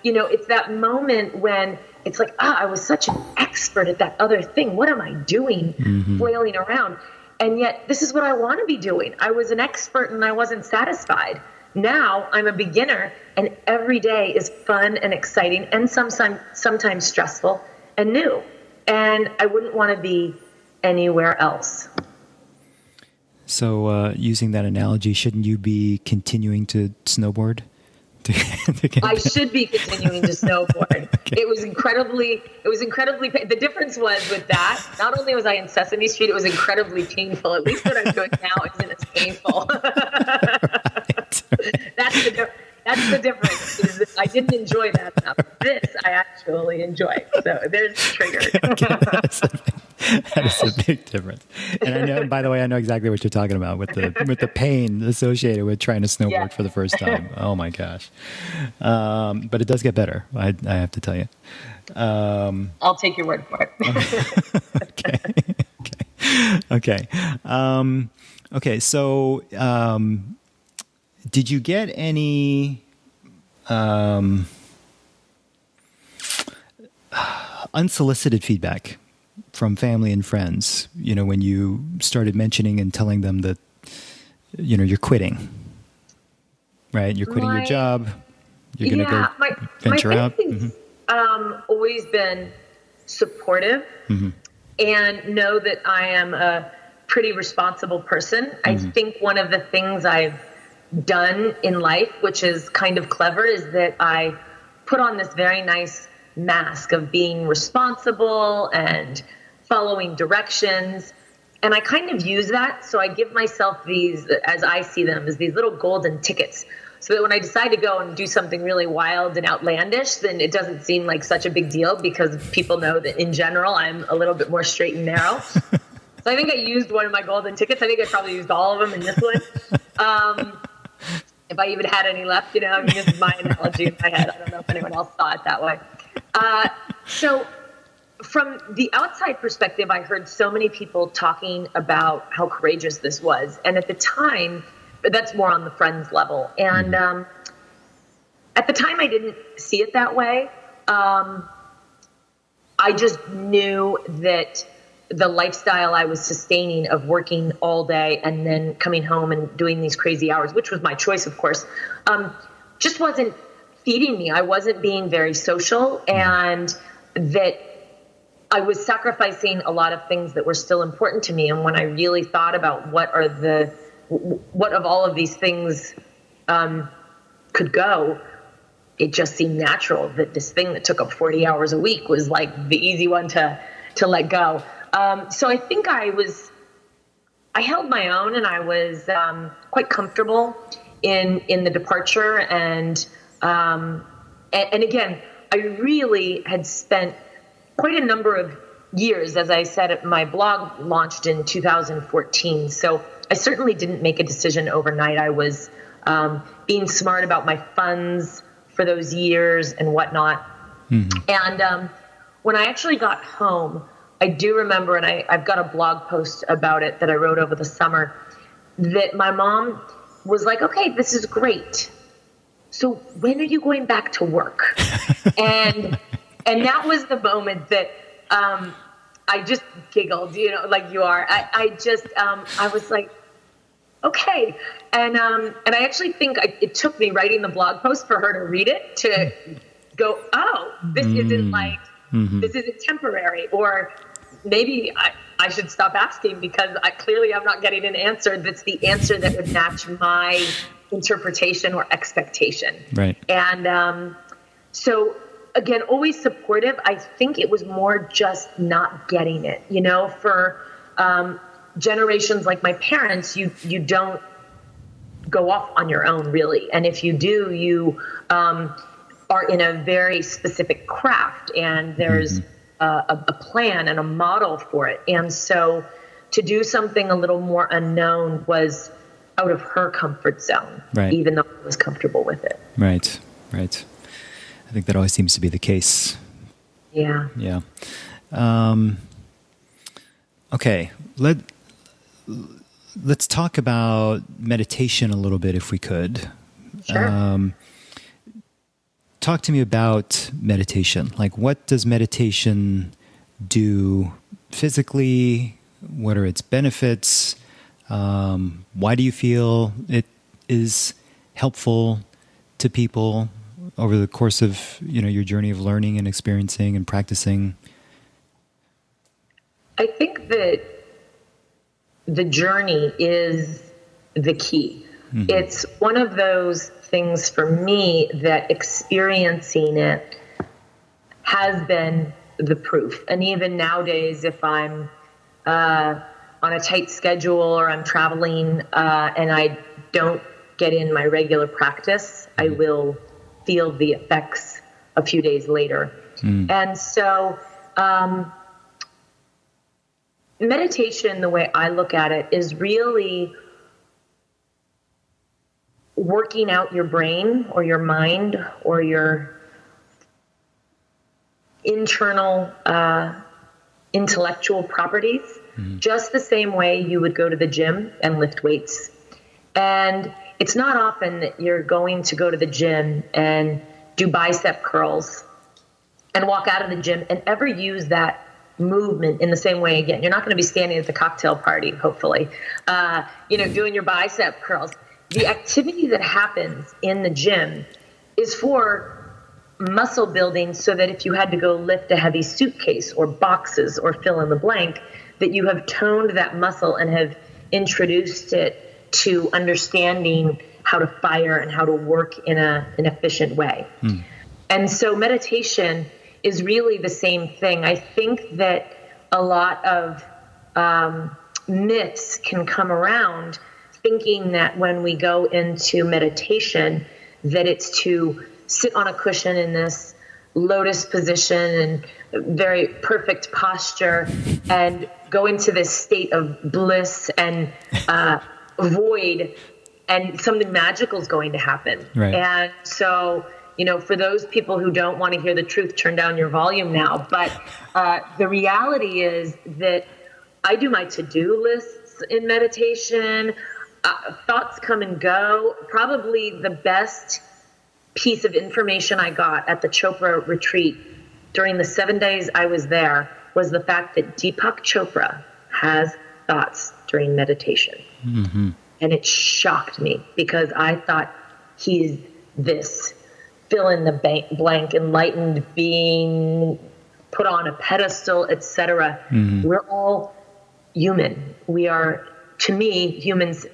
it's that moment when it's like, I was such an expert at that other thing. What am I doing, flailing around? And yet, this is what I want to be doing. I was an expert, and I wasn't satisfied. Now I'm a beginner, and every day is fun and exciting, and sometimes stressful and new. And I wouldn't want to be anywhere else. So, using that analogy, shouldn't you be continuing to snowboard? I should be continuing to snowboard. Okay. It was incredibly, the difference was with that, not only was I in Sesame Street, it was incredibly painful. At least what I'm doing now isn't as painful. Right. That's the difference. Is that I didn't enjoy that enough. This I actually enjoy. So there's the trigger. That is a big difference. And I know, by the way, I know exactly what you're talking about with the pain associated with trying to snowboard for the first time. Oh my gosh. But it does get better. I have to tell you. I'll take your word for it. Okay. Okay. So, did you get any unsolicited feedback from family and friends, when you started mentioning and telling them that, you're quitting, right? You're quitting your job. You're going to go venture out. Always been supportive and know that I am a pretty responsible person. I think one of the things I've done in life, which is kind of clever, is that I put on this very nice mask of being responsible and following directions. And I kind of use that. So I give myself these, as I see them, as these little golden tickets. So that when I decide to go and do something really wild and outlandish, then it doesn't seem like such a big deal, because people know that in general, I'm a little bit more straight and narrow. So I think I used one of my golden tickets. I think I probably used all of them in this one. If I even had any left, this is my analogy in my head. I don't know if anyone else saw it that way. So from the outside perspective, I heard so many people talking about how courageous this was. And at the time, that's more on the friends level. And at the time, I didn't see it that way. I just knew that the lifestyle I was sustaining of working all day and then coming home and doing these crazy hours, which was my choice, of course, just wasn't feeding me. I wasn't being very social, and that I was sacrificing a lot of things that were still important to me. And when I really thought about what of all of these things could go, it just seemed natural that this thing that took up 40 hours a week was like the easy one to let go. So I think I held my own, and I was quite comfortable in the departure, and And again, I really had spent quite a number of years, as I said, my blog launched in 2014. So I certainly didn't make a decision overnight. I was being smart about my funds for those years and whatnot. Mm-hmm. And when I actually got home, I do remember, and I've got a blog post about it that I wrote over the summer, that my mom was like, okay, this is great. So when are you going back to work? and that was the moment that I just giggled, like you are. I was like, okay. And I actually think it took me writing the blog post for her to read it to go, oh, this isn't like, this isn't temporary. Or maybe I should stop asking because clearly I'm not getting an answer that's the answer that would match my interpretation or expectation. Right. And so again, always supportive. I think it was more just not getting it, for generations like my parents, you don't go off on your own really. And if you do, you are in a very specific craft and there's a plan and a model for it. And so to do something a little more unknown was out of her comfort zone, right, even though I was comfortable with it. Right. I think that always seems to be the case. Yeah. Yeah. Okay. Let's talk about meditation a little bit, if we could. Sure. Talk to me about meditation. Like, what does meditation do physically? What are its benefits? Why do you feel it is helpful to people over the course of, your journey of learning and experiencing and practicing? I think that the journey is the key. Mm-hmm. It's one of those things for me that experiencing it has been the proof. And even nowadays, if I'm on a tight schedule or I'm traveling and I don't get in my regular practice, I will feel the effects a few days later. And so meditation, the way I look at it, is really working out your brain or your mind or your internal intellectual properties, just the same way you would go to the gym and lift weights. And it's not often that you're going to go to the gym and do bicep curls and walk out of the gym and ever use that movement in the same way again. You're not going to be standing at the cocktail party, hopefully, doing your bicep curls. The activity that happens in the gym is for muscle building so that if you had to go lift a heavy suitcase or boxes or fill in the blank, that you have toned that muscle and have introduced it to understanding how to fire and how to work in an efficient way. And so meditation is really the same thing. I think that a lot of myths can come around thinking that when we go into meditation, that it's to sit on a cushion in this lotus position and very perfect posture and go into this state of bliss and void, and something magical is going to happen. Right. And so, for those people who don't want to hear the truth, turn down your volume now. But the reality is that I do my to-do lists in meditation. Thoughts come and go. Probably the best piece of information I got at the Chopra retreat during the 7 days I was there was the fact that Deepak Chopra has thoughts during meditation. Mm-hmm. And it shocked me because I thought he's this fill in the blank, enlightened being, put on a pedestal, etc. Mm-hmm. We're all human. We are, to me, humans,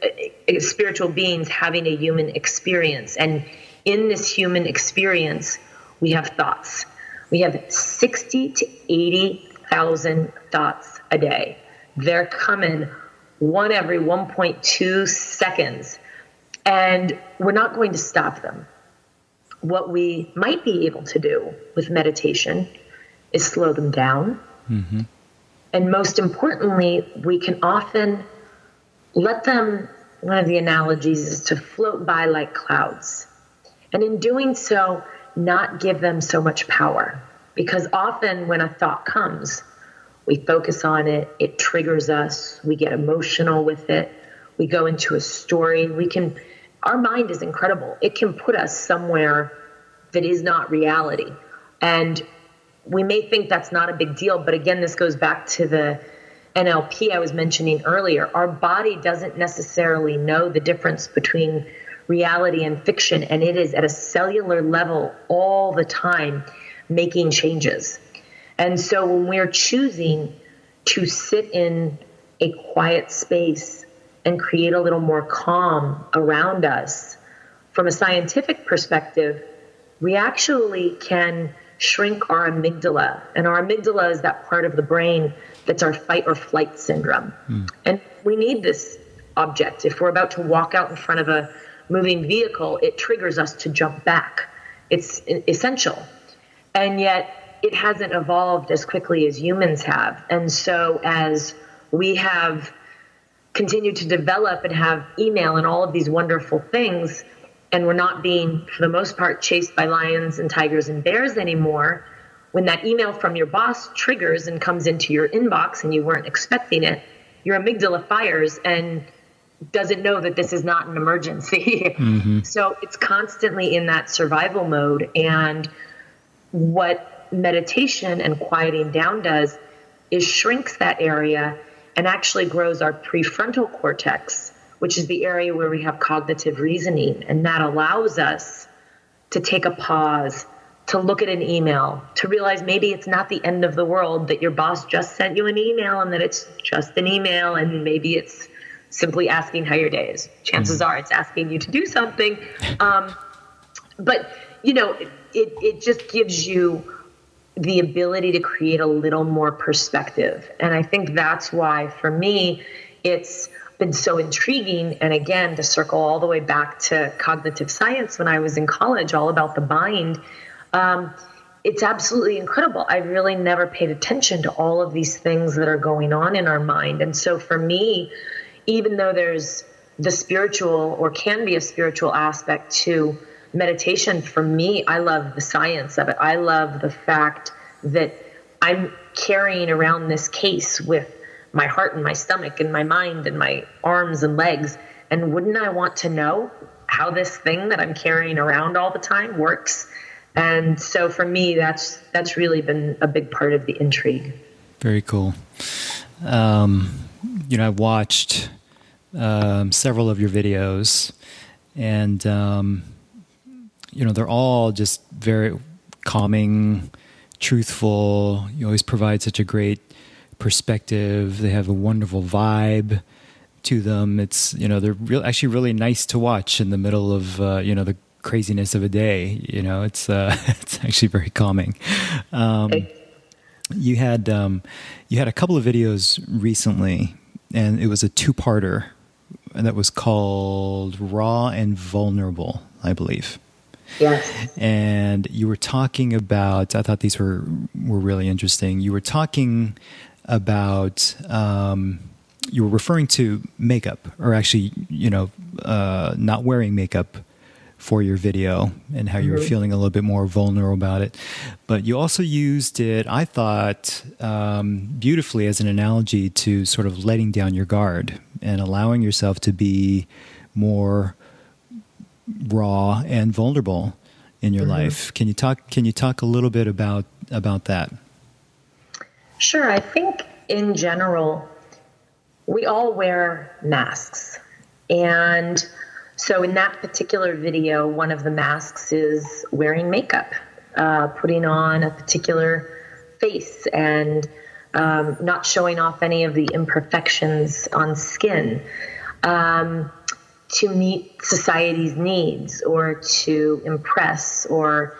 spiritual beings having a human experience. And in this human experience, we have thoughts. We have 60 to 80,000 thoughts a day. They're coming one every 1.2 seconds. And we're not going to stop them. what we might be able to do with meditation is slow them down. Mm-hmm. And most importantly, we can often let them, one of the analogies is to float by like clouds. And in doing so, not give them so much power. Because often when a thought comes, we focus on it, it triggers us, we get emotional with it, we go into a story, our mind is incredible. It can put us somewhere that is not reality. And we may think that's not a big deal, but again, this goes back to the NLP I was mentioning earlier. Our body doesn't necessarily know the difference between reality and fiction, and it is at a cellular level all the time making changes. And so when we're choosing to sit in a quiet space and create a little more calm around us, from a scientific perspective, we actually can shrink our amygdala. And our amygdala is that part of the brain that's our fight or flight syndrome. And we need this object. If we're about to walk out in front of a moving vehicle, it triggers us to jump back. It's essential. And yet it hasn't evolved as quickly as humans have. And so as we have continued to develop and have email and all of these wonderful things, and we're not being, for the most part, chased by lions and tigers and bears anymore, when that email from your boss triggers and comes into your inbox and you weren't expecting it, your amygdala fires and doesn't know that this is not an emergency. Mm-hmm. So it's constantly in that survival mode. And what meditation and quieting down does is shrinks that area and actually grows our prefrontal cortex, which is the area where we have cognitive reasoning. And that allows us to take a pause, to look at an email, to realize maybe it's not the end of the world, that your boss just sent you an email and that it's just an email, and maybe it's simply asking how your day is. Chances are it's asking you to do something. But, it just gives you the ability to create a little more perspective. And I think that's why, for me, it's been so intriguing. And again, to circle all the way back to cognitive science when I was in college, all about the mind, it's absolutely incredible. I really never paid attention to all of these things that are going on in our mind. And so for me, even though there's the spiritual, or can be a spiritual aspect to meditation, for me, I love the science of it. I love the fact that I'm carrying around this case with my heart and my stomach and my mind and my arms and legs. And wouldn't I want to know how this thing that I'm carrying around all the time works? And so for me, that's really been a big part of the intrigue. Very cool. I watched several of your videos, and they're all just very calming, truthful. You always provide such a great perspective. They have a wonderful vibe to them. It's, they're actually really nice to watch in the middle of, the craziness of a day. It's actually very calming. You had a couple of videos recently, and it was a two-parter that was called Raw and Vulnerable, I believe. Yes. And you were talking about, I thought these were really interesting. You were talking about, you were referring to makeup, or actually, not wearing makeup for your video, and how you were feeling a little bit more vulnerable about it. But you also used it, I thought, beautifully as an analogy to sort of letting down your guard and allowing yourself to be more raw and vulnerable in your life. Can you talk a little bit about that? Sure. I think in general, we all wear masks. And so in that particular video, one of the masks is wearing makeup, putting on a particular face and not showing off any of the imperfections on skin, to meet society's needs or to impress or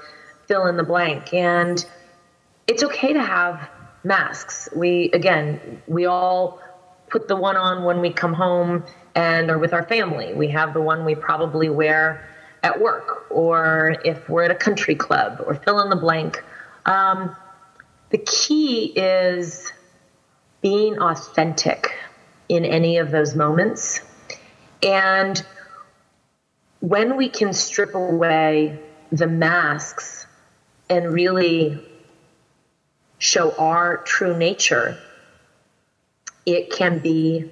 fill in the blank. And it's okay to have masks. We all put the one on when we come home and are with our family. We have the one we probably wear at work, or if we're at a country club, or fill in the blank. The key is being authentic in any of those moments. And when we can strip away the masks and really show our true nature, it can be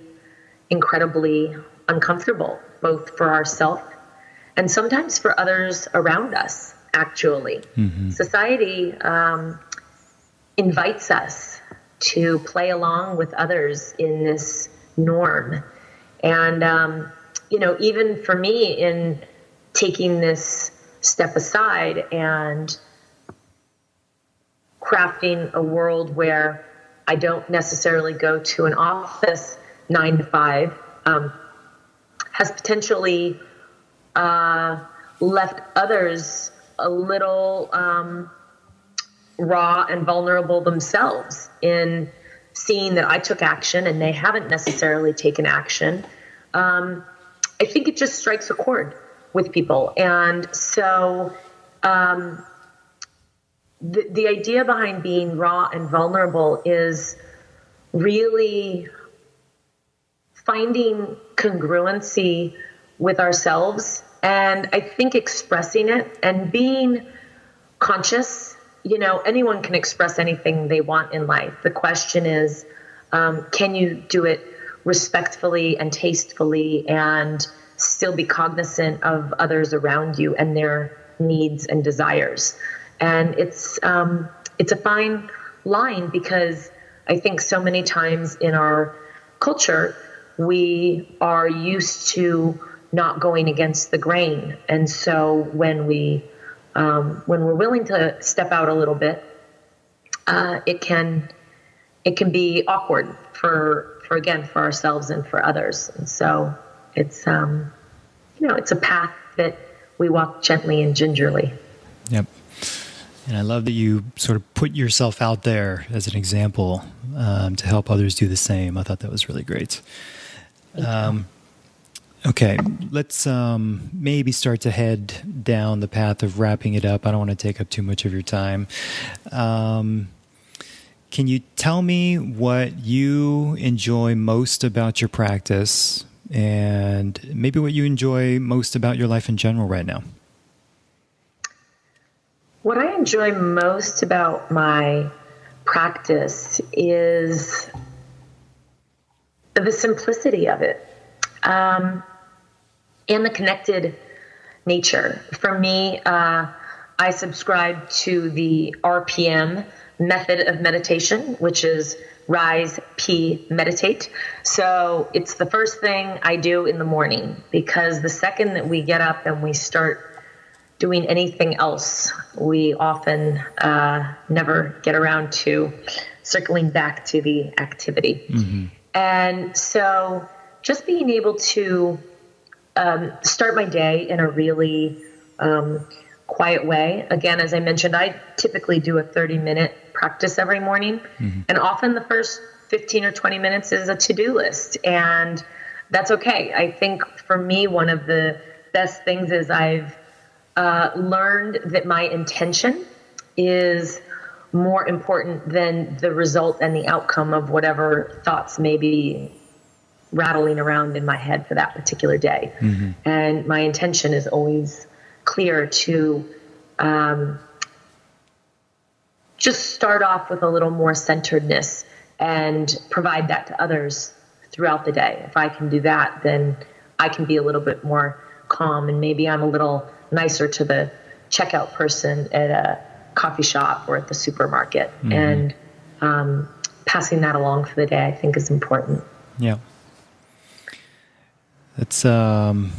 incredibly uncomfortable, both for ourselves and sometimes for others around us, actually. Society invites us to play along with others in this norm. And, even for me, in taking this step aside and crafting a world where I don't necessarily go to an office 9 to 5, has potentially left others a little raw and vulnerable themselves in seeing that I took action and they haven't necessarily taken action. I think it just strikes a chord with people. And so the idea behind being raw and vulnerable is really finding congruency with ourselves, and I think expressing it and being conscious. Anyone can express anything they want in life. The question is, can you do it respectfully and tastefully and still be cognizant of others around you and their needs and desires? And it's a fine line, because I think so many times in our culture, we are used to not going against the grain. And so when we're willing to step out a little bit, it can be awkward for ourselves and for others. And so it's it's a path that we walk gently and gingerly. Yep. And I love that you sort of put yourself out there as an example to help others do the same. I thought that was really great. Okay, let's maybe start to head down the path of wrapping it up. I don't want to take up too much of your time. Can you tell me what you enjoy most about your practice, and maybe what you enjoy most about your life in general right now? What I enjoy most about my practice is the simplicity of it. And the connected nature. For me, I subscribe to the RPM method of meditation, which is Rise, P, Meditate. So it's the first thing I do in the morning, because the second that we get up and we start doing anything else, we often never get around to circling back to the activity. And so just being able to start my day in a really quiet way. Again, as I mentioned, I typically do a 30-minute practice every morning. And often the first 15 or 20 minutes is a to-do list. And that's okay. I think for me, one of the best things is I've learned that my intention is more important than the result and the outcome of whatever thoughts may be rattling around in my head for that particular day. And my intention is always clear to just start off with a little more centeredness and provide that to others throughout the day. If I can do that, then I can be a little bit more calm, and maybe I'm a little nicer to the checkout person at a coffee shop or at the supermarket. And passing that along for the day, I think, is important. Yeah. It's I'm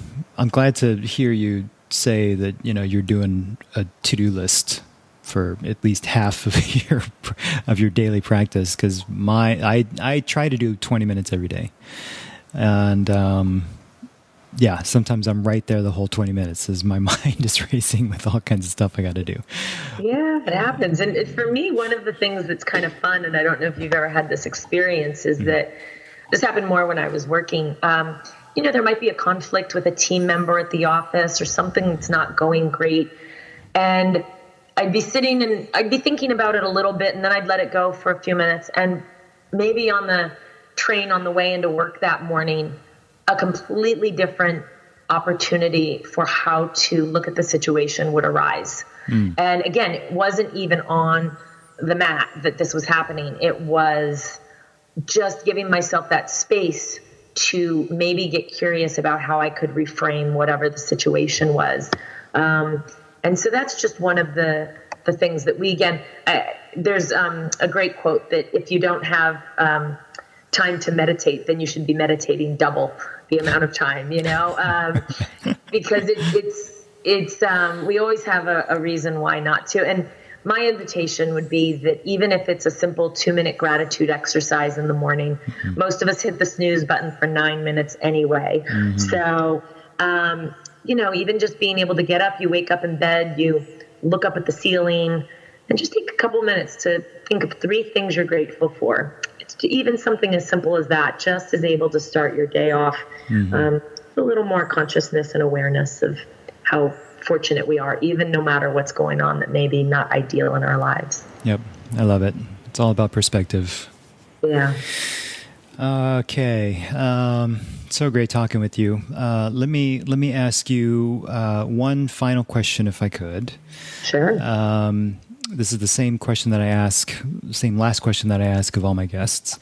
glad to hear you say that, you're doing a to-do list for at least half of your daily practice, because I try to do 20 minutes every day. And sometimes I'm right there the whole 20 minutes as my mind is racing with all kinds of stuff I got to do. Yeah, it happens. And for me, one of the things that's kind of fun, and I don't know if you've ever had this experience, is that this happened more when I was working, there might be a conflict with a team member at the office or something that's not going great. And I'd be sitting and I'd be thinking about it a little bit, and then I'd let it go for a few minutes. And maybe on the train on the way into work that morning, a completely different opportunity for how to look at the situation would arise. And again, it wasn't even on the mat that this was happening. It was just giving myself that space to maybe get curious about how I could reframe whatever the situation was. And so that's just one of the things that there's a great quote that if you don't have time to meditate, then you should be meditating double the amount of time, because it's we always have a reason why not to. And my invitation would be that even if it's a simple 2-minute gratitude exercise in the morning, most of us hit the snooze button for 9 minutes anyway. So, even just being able to get up, you wake up in bed, you look up at the ceiling, and just take a couple minutes to think of 3 things you're grateful for. It's even something as simple as that, just is able to start your day off a little more consciousness and awareness of how fortunate we are, even no matter what's going on that may be not ideal in our lives. Yep. I love it. It's all about perspective. Yeah. Okay. So great talking with you. Let me ask you one final question, if I could. Sure. This is the same last question that I ask of all my guests.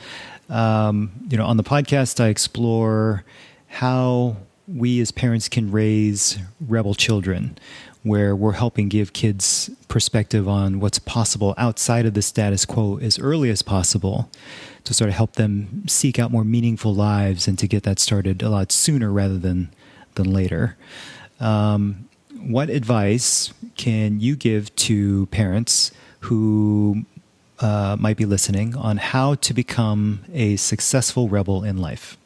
On the podcast, I explore how we as parents can raise rebel children, where we're helping give kids perspective on what's possible outside of the status quo as early as possible, to sort of help them seek out more meaningful lives and to get that started a lot sooner rather than later. What advice can you give to parents who might be listening on how to become a successful rebel in life?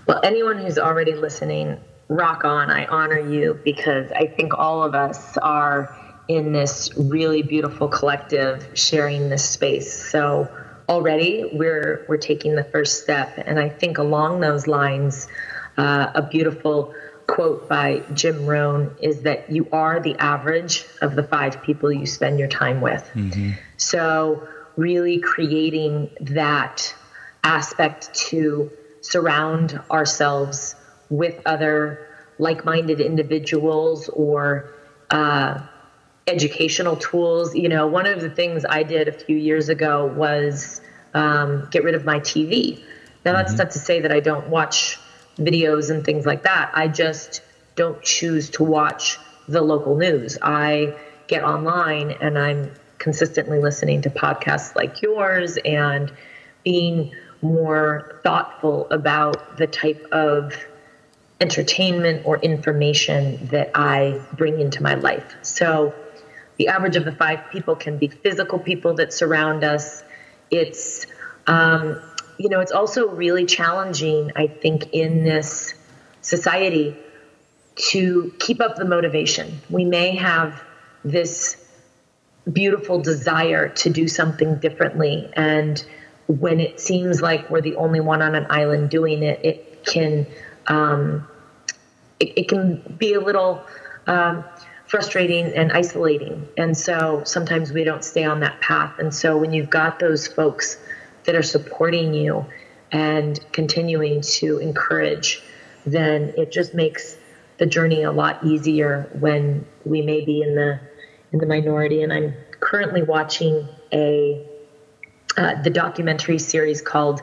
Well, anyone who's already listening, rock on. I honor you, because I think all of us are in this really beautiful collective sharing this space. So already we're taking the first step. And I think along those lines, a beautiful quote by Jim Rohn is that you are the average of the 5 people you spend your time with. So really creating that aspect to surround ourselves with other like-minded individuals or educational tools. One of the things I did a few years ago was get rid of my TV. Now, that's not to say that I don't watch videos and things like that. I just don't choose to watch the local news. I get online and I'm consistently listening to podcasts like yours and being more thoughtful about the type of entertainment or information that I bring into my life. So the average of the 5 people can be physical people that surround us. It's, it's also really challenging, I think, in this society to keep up the motivation. We may have this beautiful desire to do something differently, and when it seems like we're the only one on an island doing it, it can be a little frustrating and isolating. And so sometimes we don't stay on that path. And so when you've got those folks that are supporting you and continuing to encourage, then it just makes the journey a lot easier when we may be in the minority. And I'm currently watching the documentary series called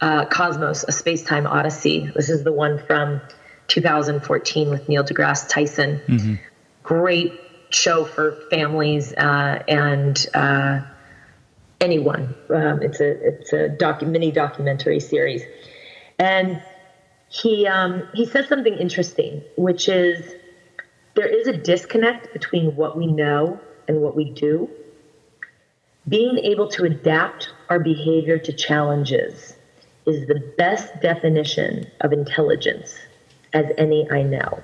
Cosmos, A Space-Time Odyssey. This is the one from 2014 with Neil deGrasse Tyson. Great show for families and anyone. It's a mini documentary series. And he said something interesting, which is there is a disconnect between what we know and what we do. Being able to adapt our behavior to challenges is the best definition of intelligence as any I know.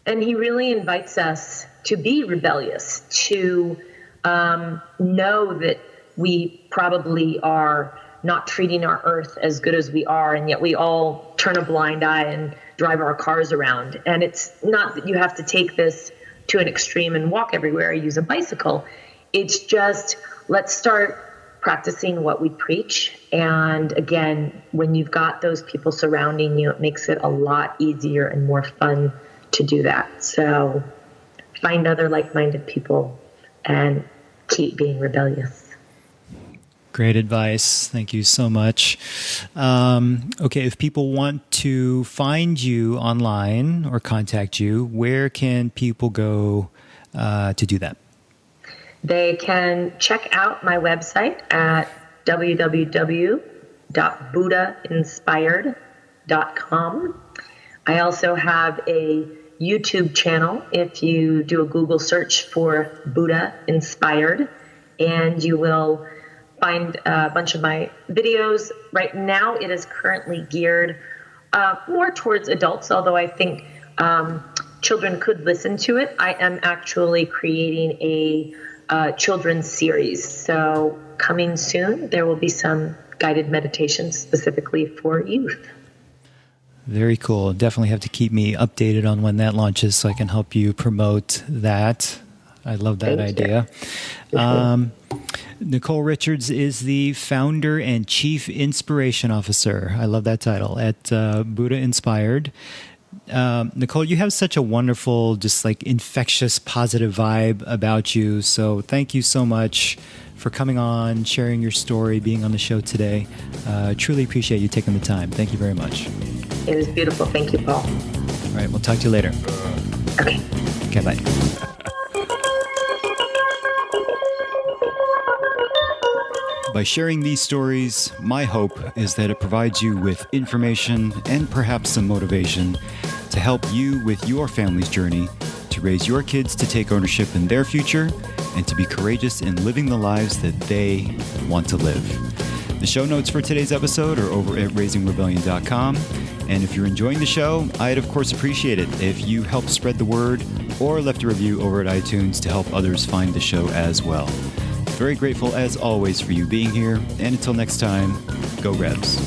And he really invites us to be rebellious, to know that we probably are not treating our earth as good as we are, and yet we all turn a blind eye and drive our cars around. And it's not that you have to take this to an extreme and walk everywhere or use a bicycle. It's just, let's start practicing what we preach. And again, when you've got those people surrounding you, it makes it a lot easier and more fun to do that. So find other like-minded people and keep being rebellious. Great advice. Thank you so much. Okay, if people want to find you online or contact you, where can people go to do that? They can check out my website at www.buddhainspired.com. I also have a YouTube channel. If you do a Google search for Buddha Inspired, and you will find a bunch of my videos. Right now, it is currently geared more towards adults, although I think children could listen to it. I am actually creating a children's series. So coming soon, there will be some guided meditations specifically for youth. Very cool. Definitely have to keep me updated on when that launches so I can help you promote that. I love that idea. Nicole Richards is the founder and chief inspiration officer. I love that title at Buddha Inspired. Nicole, you have such a wonderful, just like infectious, positive vibe about you. So thank you so much for coming on, sharing your story, being on the show today. Truly appreciate you taking the time. Thank you very much. It was beautiful. Thank you, Paul. All right, we'll talk to you later. Okay. Okay, bye. By sharing these stories, my hope is that it provides you with information and perhaps some motivation to help you with your family's journey to raise your kids to take ownership in their future and to be courageous in living the lives that they want to live. The show notes for today's episode are over at raisingrebellion.com. And if you're enjoying the show, I'd of course appreciate it if you help spread the word or left a review over at iTunes to help others find the show as well. Very grateful as always for you being here, and until next time, go Rebs.